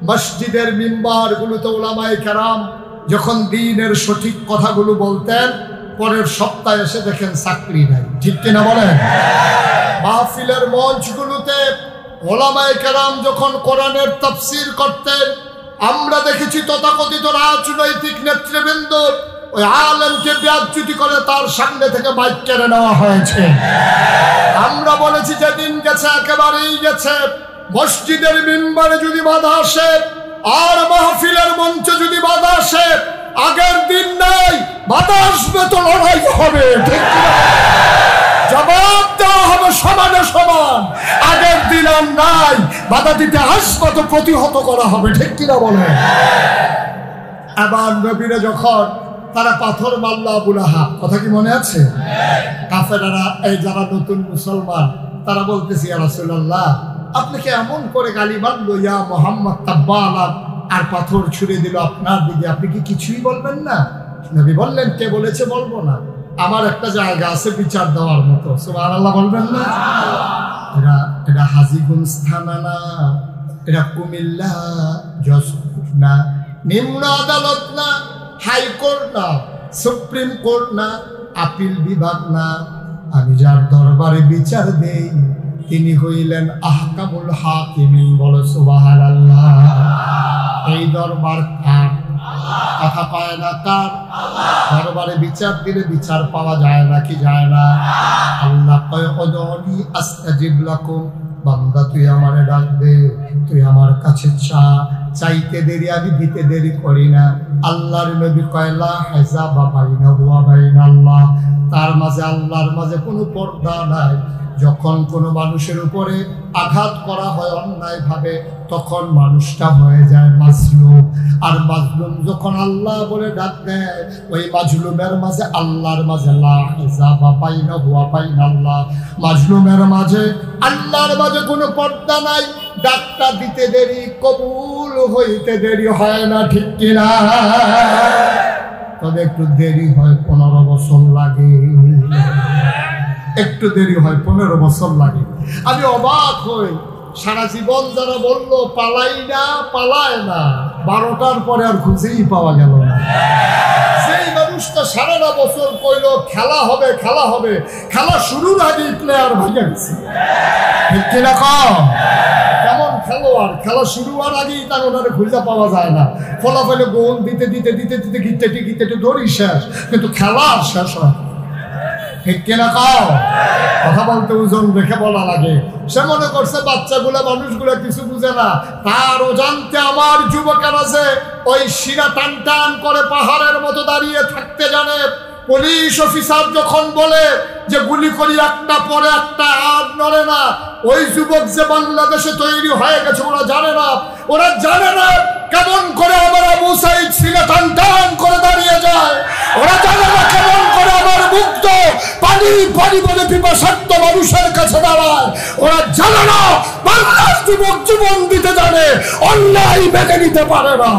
মসজিদের মিম্বারগুলোতে উলামায়ে কেরাম যখন দ্বীনের সঠিক কথাগুলো বলতেন, পরের সপ্তাহে এসে দেখেন চাকরি নাই। ঠিক কিনা বলেন? মাহফিলের মঞ্চগুলোতে উলামায়ে কেরাম যখন কোরআনের তাফসীর করতেন, আমরা দেখেছি তথাকথিত রাজনৈতিক নেতৃবৃন্দ ওই আলেমকে বেয়াজ্জতি করে তার সামনে থেকে মাইক কেড়ে নেওয়া হয়েছে। আমরা বলেছি যেদিন গেছে একেবারেই গেছে। মসজিদের মিম্বারে যদি বাধা আসে আর মাহফিলের মঞ্চে যদি বাধা আসে, আগের দিন নাই, বাধা আসবে তো লড়াই হবে। ঠিক কিনা? জবাব দেওয়া হবে সমানে সমান। আগের দিন আর নাই, বাধা দিতে আসবে তো প্রতিহত করা হবে। ঠিক কিনা বলে? আবার নবীরা যখন তারা পাথর মারল আবুল আহাব, কথা কি মনে আছে? কাফেররা, এই যারা নতুন মুসলমান, তারা বলতেছে, ইয়া রাসূলুল্লাহ আপনি কি এমন করে গালি মারলো, ইয়া মুহাম্মদ তাব্বালাক, আর পাথর ছুঁড়ে দিল আপনার দিকে, আপনি কি কিছুই বলবেন না? নবী বললেন, কে বলেছে বলবো না? আমার একটা জায়গা আছে বিচার দেওয়ার মতো। সুবহানাল্লাহ বলবেন না? এটা হাজীগঞ্জ থানা না, এটা কুমিল্লা জজকোর্ট না, নিম্ন আদালত না, হাইকোর্ট না, সুপ্রিম কোর্ট না, আপিল বিভাগ না, আমি যার দরবারে বিচার দেই তিনি হইলেন আহকামুল হাকিমিন। বলো সুবহানাল্লাহ। এই দরবার কার? কথা পায় না কার? দরবারে বিচার দিলে বিচার পাওয়া যায় নাকি যায় না? আল্লাহ কয় উদউনি আস্তাজিব লাকুম, বান্দা তুই আমারে ডাক দে, তুই আমার কাছে চা, চাইতে দেরি আমি দিতে দেরি করি না। আল্লাহর নবী কয় লা হিজাবা বাইনাহু ওয়া বাইনাল্লাহ, তার মাঝে আল্লাহর মাঝে কোনো পর্দা নাই। যখন কোনো মানুষের উপরে আঘাত করা হয় অন্যায় ভাবে, তখন মানুষটা হয়ে যায় মাজলুম। আর মাজলুম যখন আল্লাহ বলে ডাক দেয়, ওই মাজলুমের মাঝে আল্লাহর মাঝে লা হিজাবা বাইনাহু ওয়া বাইনাল্লাহ, মাজলুমের মাঝে আল্লাহর মাঝে কোনো পর্দা নাই। ডাকটা দিতে দেরি, কবুল হইতে দেরি হয় না, ঠিক কিনা? তবে একটু দেরি হয়, 15 বছর লাগে, একটু দেরি হয়, 15 বছর লাগে। আমি অবাক হই, সারা জীবন যারা বললো পালাই না পালায় না, 12টার পরে আর খুঁজেই পাওয়া গেল না। সেই মানুষটা সারাটা বছর কইলো খেলা হবে খেলা হবে, খেলা শুরুর আগেই প্লেয়ার ভাগে গেছে, ঠিক কিনা? কেমন খেলোয়াড়, খেলা শুরু হওয়ার আগেই তার ওনারে খুঁজে পাওয়া যায় না। ফলাফলে গোল দিতে দিতে দিতে দিতে গিতেটি গিতেটি দড়ি শেষ, কিন্তু খেলা আর শেষ হয়, ঠিক কিনা? কথা বলতে ওজন রেখে বলা লাগে। সে মনে করছে বাচ্চাগুলা মানুষগুলা কিছু বুঝে না, তার অজান্তে আমার যুবকেরা যে ওই শিরা টান টান করে পাহাড়ের মতো দাঁড়িয়ে থাকতে জানে। পুলিশ অফিসার যখন বলে যে গুলি করি একটা পরে একটা আর নড়ে না, ওই যুবক যে বাংলাদেশে তৈরি হয়ে গেছে ওরা জানে না। ওরা জানে না কেমন করে আমার আবু সাইদ শিরা টান টান করে দাঁড়িয়ে যায়। ওরা জানে না কেমন করে আমার মুগ্ধ পানি পানি বলে পিপাসার্থ মানুষের কাছে দাঁড়ায়। ওরা জানে না বাংলার যুবক জীবন দিতে জানে, অন্যায় মেনে নিতে পারে না।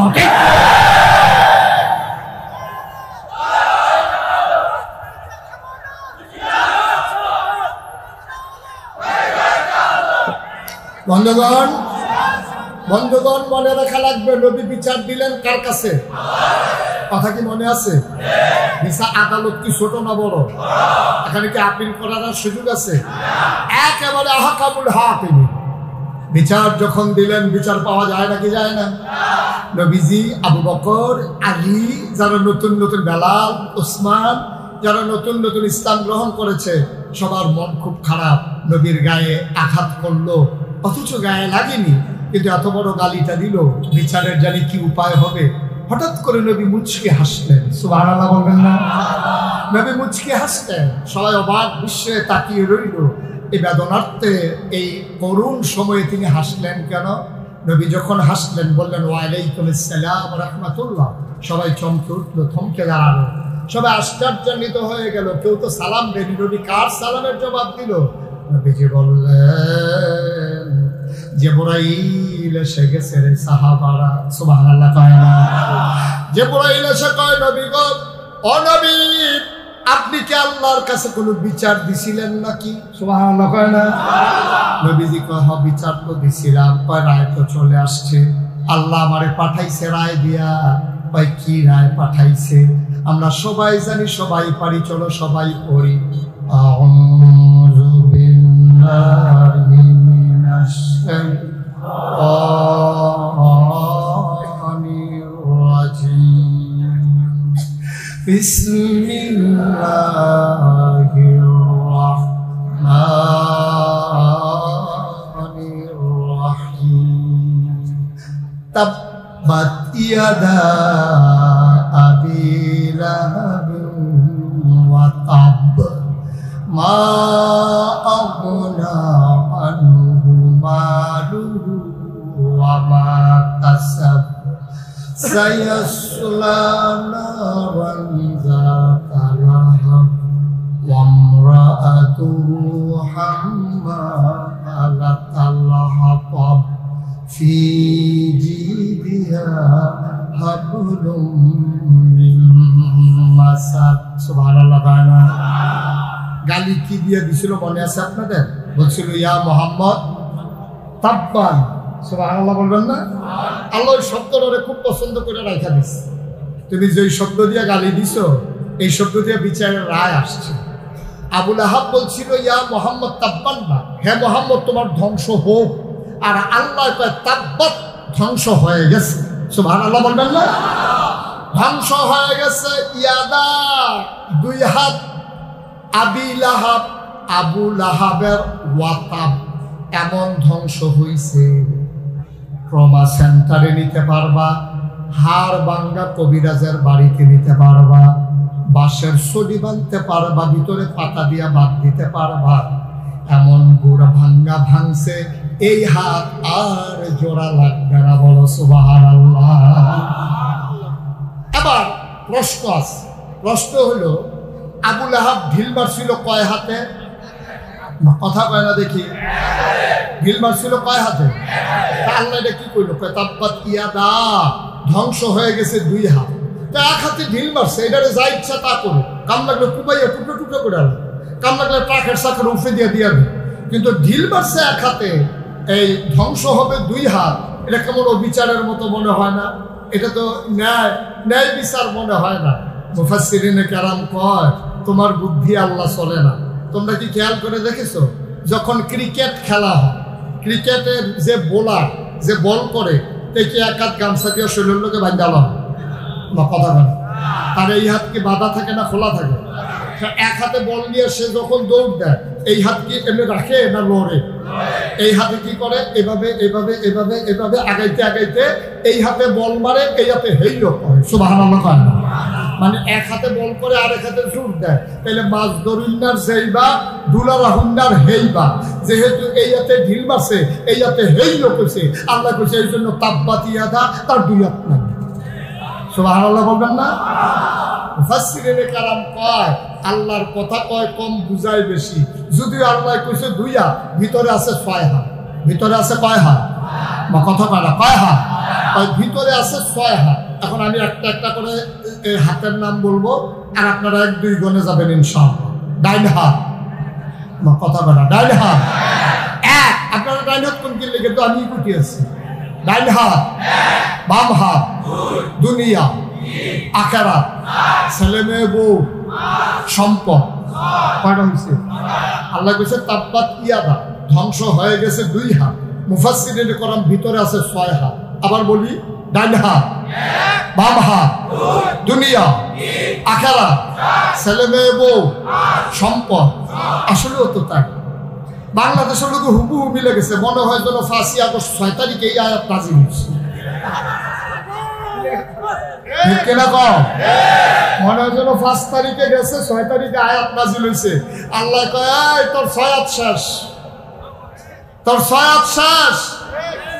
বন্ধুগণ, বন্ধুগণ মনে রাখা লাগবে, নবী বিচার দিলেন কার কাছে? কথা কি মনে আছে? বিচার আদালত কি ছোট না বড়? এখানে কি আপিল করার সুযোগ আছে? একেবারে আহকামুল হাকিম। বিচার যখন দিলেন, বিচার পাওয়া যায় নাকি যায় না? নবীজি, আবু বকর, আলী, যারা নতুন নতুন, বেলাল, ওসমান, যারা নতুন নতুন ইসলাম গ্রহণ করেছে, সবার মন খুব খারাপ। নবীর গায়ে আঘাত করলো, অথচ গায়ে লাগেনি, কিন্তু এত বড় গালিটা দিল। বিচারের জানি কি উপায় হবে। হঠাৎ করে নবী মুচকে হাসলেন। সুবহানাল্লাহ বলবেন না? নবী মুচকে হাসলেন, সবাই অবাক বিস্ময়ে তাকিয়ে রইল। এই বেদনার্থে এই করুণ সময়ে তিনি হাসলেন কেন? নবী যখন হাসলেন বললেন ওয়ালাইকুম আসসালাম ওয়া রাহমাতুল্লাহ, সবাই চমকে উঠলো, থমকে দাঁড়ালো, সবাই আশ্চর্যান্বিত হয়ে গেল। কেউ তো সালাম দেয়নি, নবী কার সালামের জবাব দিল? নবীজি বললেন জিবরাইল এসে গেছে রে সাহাবারা। সুবহানাল্লাহ কয় না? জিবরাইল এসে কয় নবী গো, ও নবী, আপনি কি আল্লাহর কাছে কোনো বিচার দিছিলেন নাকি? সুবহানাল্লাহ কয় না? নবীজি কয় হ্যাঁ, বিচার তো দিছিলাম। কয় রায় তো চলে আসছে, আল্লাহ আমারে পাঠাইছে রায় দিয়া। কয় কি রায় পাঠাইছে? আমরা সবাই জানি, সবাই পারি, চলো সবাই পড়ি। আউযু বিল্লাহি মিনাশ শাইতানির রাজীম। বিসমিল্লাহির রাহমানির রাহিম। তাব্বাত ইয়াদা আবি লাহাবিন ওয়া তাব, মা আগনা আনহু মালুহু ওয়া মা কাসাব, সায়াসলা নারান যাতা লাহাব, ওয়া ইমরাআতুহু হাম্মালাতাল হাতাব, ফি জিদিহা হাবলুম মিন মাসাদ। সুবহানাল্লাহ। গালি কি দিয়ে দিছিল মনে আছে আপনাদের? বলছিল ইয়া মুহাম্মদ তাব্বান। সুবহানাল্লাহ বলবেন না? আল্লাহ ওই শব্দটারে খুব পছন্দ করে রাখা দিচ্ছে। তুমি যে শব্দ দিয়ে গালি দিছো, এই শব্দ দিয়ে বিচারের রায় আসছে। আবুল আহাব বলছিল ইয়া মোহাম্মদ তাব্বান্না, হে মোহাম্মদ তোমার ধ্বংস হোক। আর আল্লাহ কয় তাব্বাত, ধ্বংস হয়ে গেছে। সুবহানাল্লাহ বলবেন না? ধ্বংস হয়ে গেছে। ইয়াদা, দুই হাত, আবি লাহাব, আবু লাহাবের ওয়াতাব, এমন ধ্বংস হইছে। ট্রমা সেন্টারে নিতে পারবা, হাড় ভাঙ্গা কবিরাজের বাড়িতে নিতে পারবা, বাঁশের ছড়ি বাঁধতে পারবা, ভিতরে পাতা দিয়া বাদ দিতে পারবা। এমন গোড়া ভাঙ্গা ভাঙছে, এই হাত আর জোড়া লাগবে না। বলো সুবহানাল্লাহ। এবার প্রশ্ন আছে। প্রশ্ন হলো আবু লাহাব ঢিল মারছিল কয় হাতে? কথা কয় না দেখি। ঢিল মারছিল কয় হাতে? আল্লাহ এটা কি করলো? তাব্বাত ইয়াদা, ধ্বংস হয়ে গেছে দুই হাত। তা এক হাতে ঢিল মারছে, এটারে যা ইচ্ছা তা করো। কাম লাগলে কুবাইয়া টুকরো টুকরো করে আলো, কাম লাগলে ট্রাকের চাকার উফে দিয়ে দিয়াবে। কিন্তু ঢিল মারছে এক হাতে, এই ধ্বংস হবে দুই হাত। এটা কেমন অবিচারের মতো মনে হয় না? এটা তো ন্যায় ন্যায় বিচার মনে হয় না। মুফাসসিরিনে কেরাম কয় তোমার বুদ্ধি আল্লাহ চলে না। তোমরা কি খেয়াল করে দেখেছো, যখন ক্রিকেট খেলা হয়, ক্রিকেটের যে বোলার যে বল করে, দেখি এক হাত গামছা দিয়ে শরীরের লোকে বাঁধালো হয় বা কথা বলে, তার এই হাত কি বাঁধা থাকে না খোলা থাকে? এক হাতে বল নিয়ে সে যখন দৌড় দেয়, এই হাত কি এমনি রাখে না লড়ে? এই হাতে কি করে? এভাবে এভাবে এভাবে এভাবে আগাইতে আগাইতে এই হাতে বল মারে, এই হাতে হেইলো করে। সুবহানাল্লাহ কয় না? মানে এক হাতে বল করে আর এক হাতে জোর দেয়। তাহলে মাছ দরুন্নার যেইবা দুলারা হুন্ডার হেইবা, যেহেতু এই হাতে ঢিল মারছে, এই হাতে হেইলো কইছে, আল্লাহ কইছে এই জন্য তাব্বাত ইয়াদা, তার দুই হাত নাই। সুবহানাল্লাহ বলবেন না? মুফাসসিরিনে কেরাম কয় আল্লাহর কথা কয় কম, বুঝায় বেশি। যদিও আল্লাহ কইছে দুই হাত, ভিতরে আছে ছয় হাত। ভিতরে আছে কয় হাত? বা কথা কয় না, কয় হাত? ভিতরে আছে ছয় হাত। এখন আমি একটা একটা করে এই হাতের নাম বলবো, আর আপনারা এক দুই গনে যাবেন ইনশাআল্লাহ। ডাইন হাত, বা কথা কয় না, ডাইন হাত এক। আপনারা ডাইন হাত কোন কিনলে? কিন্তু আমি কুটি আছি। ডাইন হাত, বাম হাত, দুনিয়া, আখিরাত, ছেলে মেয়ে বউ, সম্পদ। কয়টা হয়েছে? আল্লাহ কইছে তাব্বাত ইয়াদা, ধ্বংস হয়ে গেছে দুই হাত। মুফাসসিরিনে কেরাম ভিতরে আছে ছয় হাত। আবার বলি, ডাইন হাত, বাম হাত, দুনিয়া, আখিরাত, ছেলে মেয়ে বউ, সম্পদ। আসলেও তো তাই। বাংলাদেশের লোক হুবহু মিলে গেছে, মনে হয় যেন 5 আগস্ট 6 তারিখে এই আয়াত নাযিল হয়েছে। ঠিক কিনা কও? মনে হয় যেন 5 তারিখে গেছে, 6 তারিখে আয়াত নাযিল হয়েছে। আল্লাহ কয় তোর 6 হাত শেষ, তোর 6 হাত শেষ,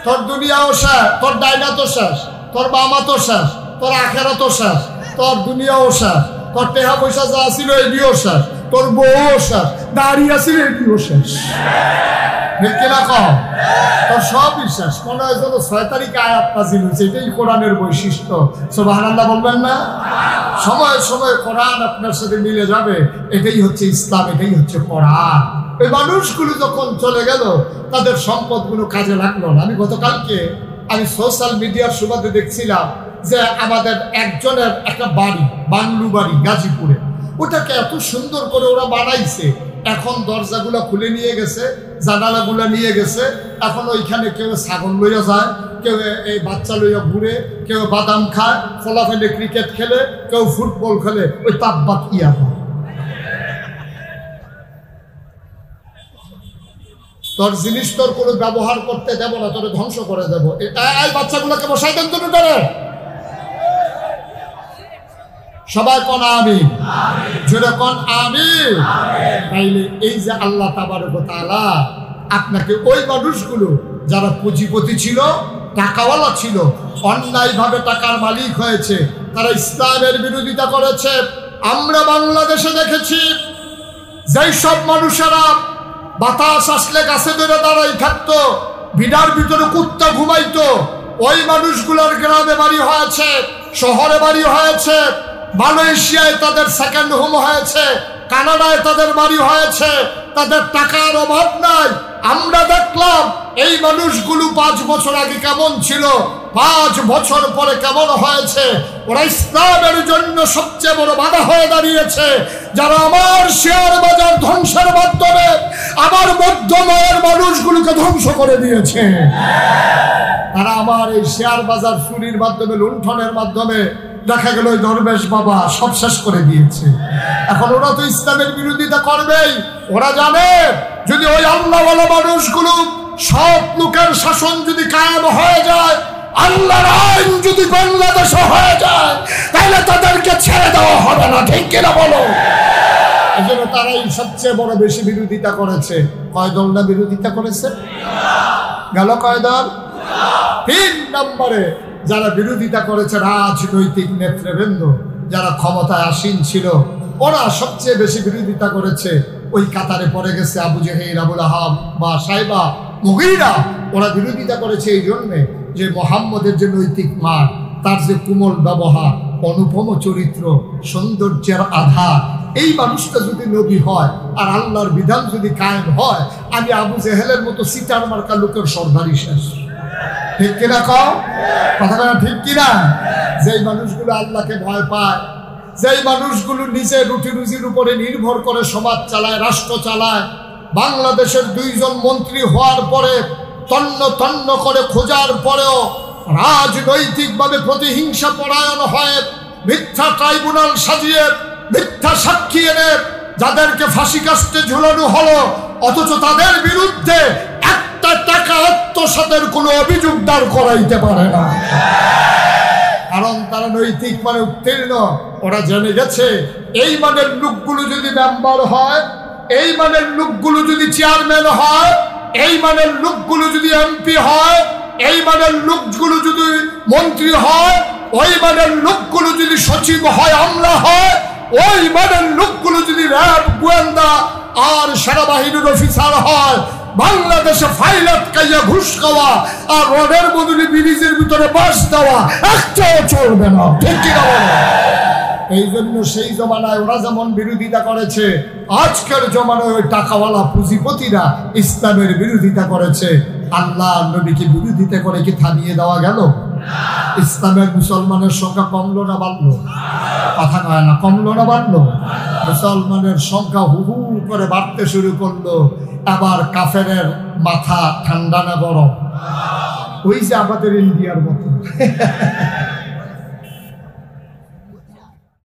তোর দুনিয়াও শেষ, তোর ডাইনাতও শেষ, তোর বামাতও শেষ, তোর আখিরাতও শেষ, তোর দুনিয়াও শেষ, তোর টেহা পয়সা যা ছিল এটিও শেষ, তোর বউও শেষ, দাঁড়িয়ে আছিল এটিও শেষ। ঠিক কিনা কও? তোর সবই শেষ। মনে হয় যেন 6 তারিখে আয়াত নাযিল হয়েছে। এটাই কোরআনের বৈশিষ্ট্য। সুবহানাল্লাহ বলবেন না? সময় সময় কোরআন আপনার সাথে মিলে যাবে। এটাই হচ্ছে ইসলাম, এটাই হচ্ছে কোরআন। এই মানুষগুলো যখন চলে গেল, তাদের সম্পদগুলো কাজে লাগলো না। আমি গতকালকে সোশ্যাল মিডিয়ার সুবাদে দেখছিলাম যে আমাদের একজনের একটা বাড়ি, বাংলু বাড়ি গাজীপুরে, ওটাকে এত সুন্দর করে ওরা বানাইছে। এখন দরজাগুলা খুলে নিয়ে গেছে, জানালাগুলা নিয়ে গেছে। এখন ওইখানে কেউ ছাগল লইয়া যায়, কেউ এই বাচ্চা লইয়া ঘুরে, কেউ বাদাম খায়, ফলাফলে ক্রিকেট খেলে, কেউ ফুটবল খেলে। ওই তাব্বাত ইয়াদা, তোর জিনিস তোর কোনো ব্যবহার করতে দেব না, তোর ধ্বংস করে দেব। এই বাচ্চাগুলোকে বসাই দেন তুমি করে। সবাই কোন আমিন, জোরে কোন আমিন। তাইলে এই যে আল্লাহ তাবারক ওয়া তাআলা আপনাকে ওই মানুষগুলো যারা পুঁজিপতি ছিল, টাকাওয়ালা ছিল, অন্যায়ভাবে টাকার মালিক হয়েছে, তারা ইসলামের বিরোধিতা করেছে। আমরা বাংলাদেশে দেখেছি যেই সব মানুষেরা বাতাস আসলে গাছে ধরে দাঁড়াই থাকতো, বিড়ার ভিতরে কুত্তা ঘুমাইতো, ওই মানুষগুলোর গ্রামে বাড়ি হয়েছে, শহরে বাড়ি হয়েছে, মালয়েশিয়ায় তাদের সেকেন্ড হোম হয়েছে, কানাডায় তাদের বাড়ি হয়েছে, তাদের টাকার অভাব নাই। আমরা দেখলাম এই মানুষগুলো 5 বছর আগে কেমন ছিল, 5 বছর পরে কেমন হয়েছে। ওরা ইসলামের জন্য সবচেয়ে বড় বাধা হয়ে দাঁড়িয়েছে। যারা আমার শেয়ার বাজার ধ্বংসের মাধ্যমে আমার মধ্যময়ের মানুষগুলোকে ধ্বংস করে দিয়েছে, তারা আমার এই শেয়ার বাজার চুরির মাধ্যমে, লুণ্ঠনের মাধ্যমে দেখা গেল ওই দরবেশ বাবা সব শেষ করে দিয়েছে। এখন ওরা তো ইসলামের বিরোধিতা করবেই। ওরা জানে যদি ওই আল্লাহওয়ালা মানুষগুলো সব লোকের শাসন যদি কায়েম হয়ে যায়, আল্লাহর আইন যদি বাংলাদেশে হয়ে যায়, তাহলে তাদেরকে ছেড়ে দেওয়া হবে না। ঠিক কিনা বলো? এই জন্য তারাই সবচেয়ে বড় বেশি বিরোধিতা করেছে। কয় দল না বিরোধিতা করেছে? গেল কয় দল? 3 নম্বরে যারা বিরোধিতা করেছে রাজনৈতিক নেতৃবৃন্দ, যারা ক্ষমতায় আসীন ছিল, ওরা সবচেয়ে বেশি বিরোধিতা করেছে। ওই কাতারে পড়ে গেছে আবু জেহেল, আবুল আহাব বা সাইবা, মুগীরা। ওরা বিরোধিতা করেছে এই জন্যে যে মুহাম্মদের যে নৈতিক মান, তার যে কোমল ব্যবহার, অনুপম চরিত্র, সৌন্দর্যের আধার, এই মানুষটা যদি নবী হয় আর আল্লাহর বিধান যদি কায়েম হয়, আমি আবু জেহেলের মতো সিটার মার্কা লোকের সর্দারি শেষ। ঠিক কিনা কও? কথা ঠিক কিনা? যেই মানুষগুলো আল্লাহকে ভয় পায়, যেই মানুষগুলো নিজে রুটি রুজির উপরে নির্ভর করে সমাজ চালায়, রাষ্ট্র চালায়, বাংলাদেশের 2 জন মন্ত্রী হওয়ার পরে তন্ন তন্ন করে খোঁজার পরেও রাজনৈতিকভাবে প্রতিহিংসা পরায়ণ হয়ে মিথ্যা ট্রাইব্যুনাল সাজিয়ে মিথ্যা সাক্ষী এনে যাদেরকে ফাঁসি কাস্টে ঝুলানো হলো, অথচ তাদের বিরুদ্ধে একটা টাকা আত্মসাতের কোনো অভিযোগ দাঁড় করাইতে পারে না। কারণ তারা নৈতিক মানে উত্তীর্ণ। ওরা জেনে গেছে এই মানের লোকগুলো যদি মেম্বার হয়, এই মানের লোকগুলো যদি চেয়ারম্যান হয়, এই মানের লোকগুলো যদি এমপি হয়, এই মানের লোকগুলো যদি মন্ত্রী হয়, ওই মানের লোকগুলো যদি সচিব হয়, আমলা হয়, ওই মানের লোকগুলো যদি র্যাব, গোয়েন্দা আর সেনাবাহিনীর অফিসার হয়, বাংলাদেশে ফাইলাত কাইয়া ঘুষ খাওয়া আর রডের বদলে ব্রিজের ভিতরে বাস দেওয়া একটাও চলবে না। ঠিক কিনা বলো? এই জন্য সেই জমানায় ওরা যেমন বিরোধিতা করেছে, আজকের জমানায় ওই টাকাওয়ালা পুঁজিপতিরা ইসলামের বিরোধিতা করেছে। আল্লাহ নবীকে বিরোধিতা করে কি থামিয়ে দেওয়া গেল? ইসলামের মুসলমানের সংখ্যা কমলো না বাড়লো? কথা কয় না, কমলো না বাড়লো? মুসলমানের সংখ্যা হু হু করে বাড়তে শুরু করলো। আবার কাফেরের মাথা ঠান্ডা না গরম? ওই যে আমাদের ইন্ডিয়ার মতো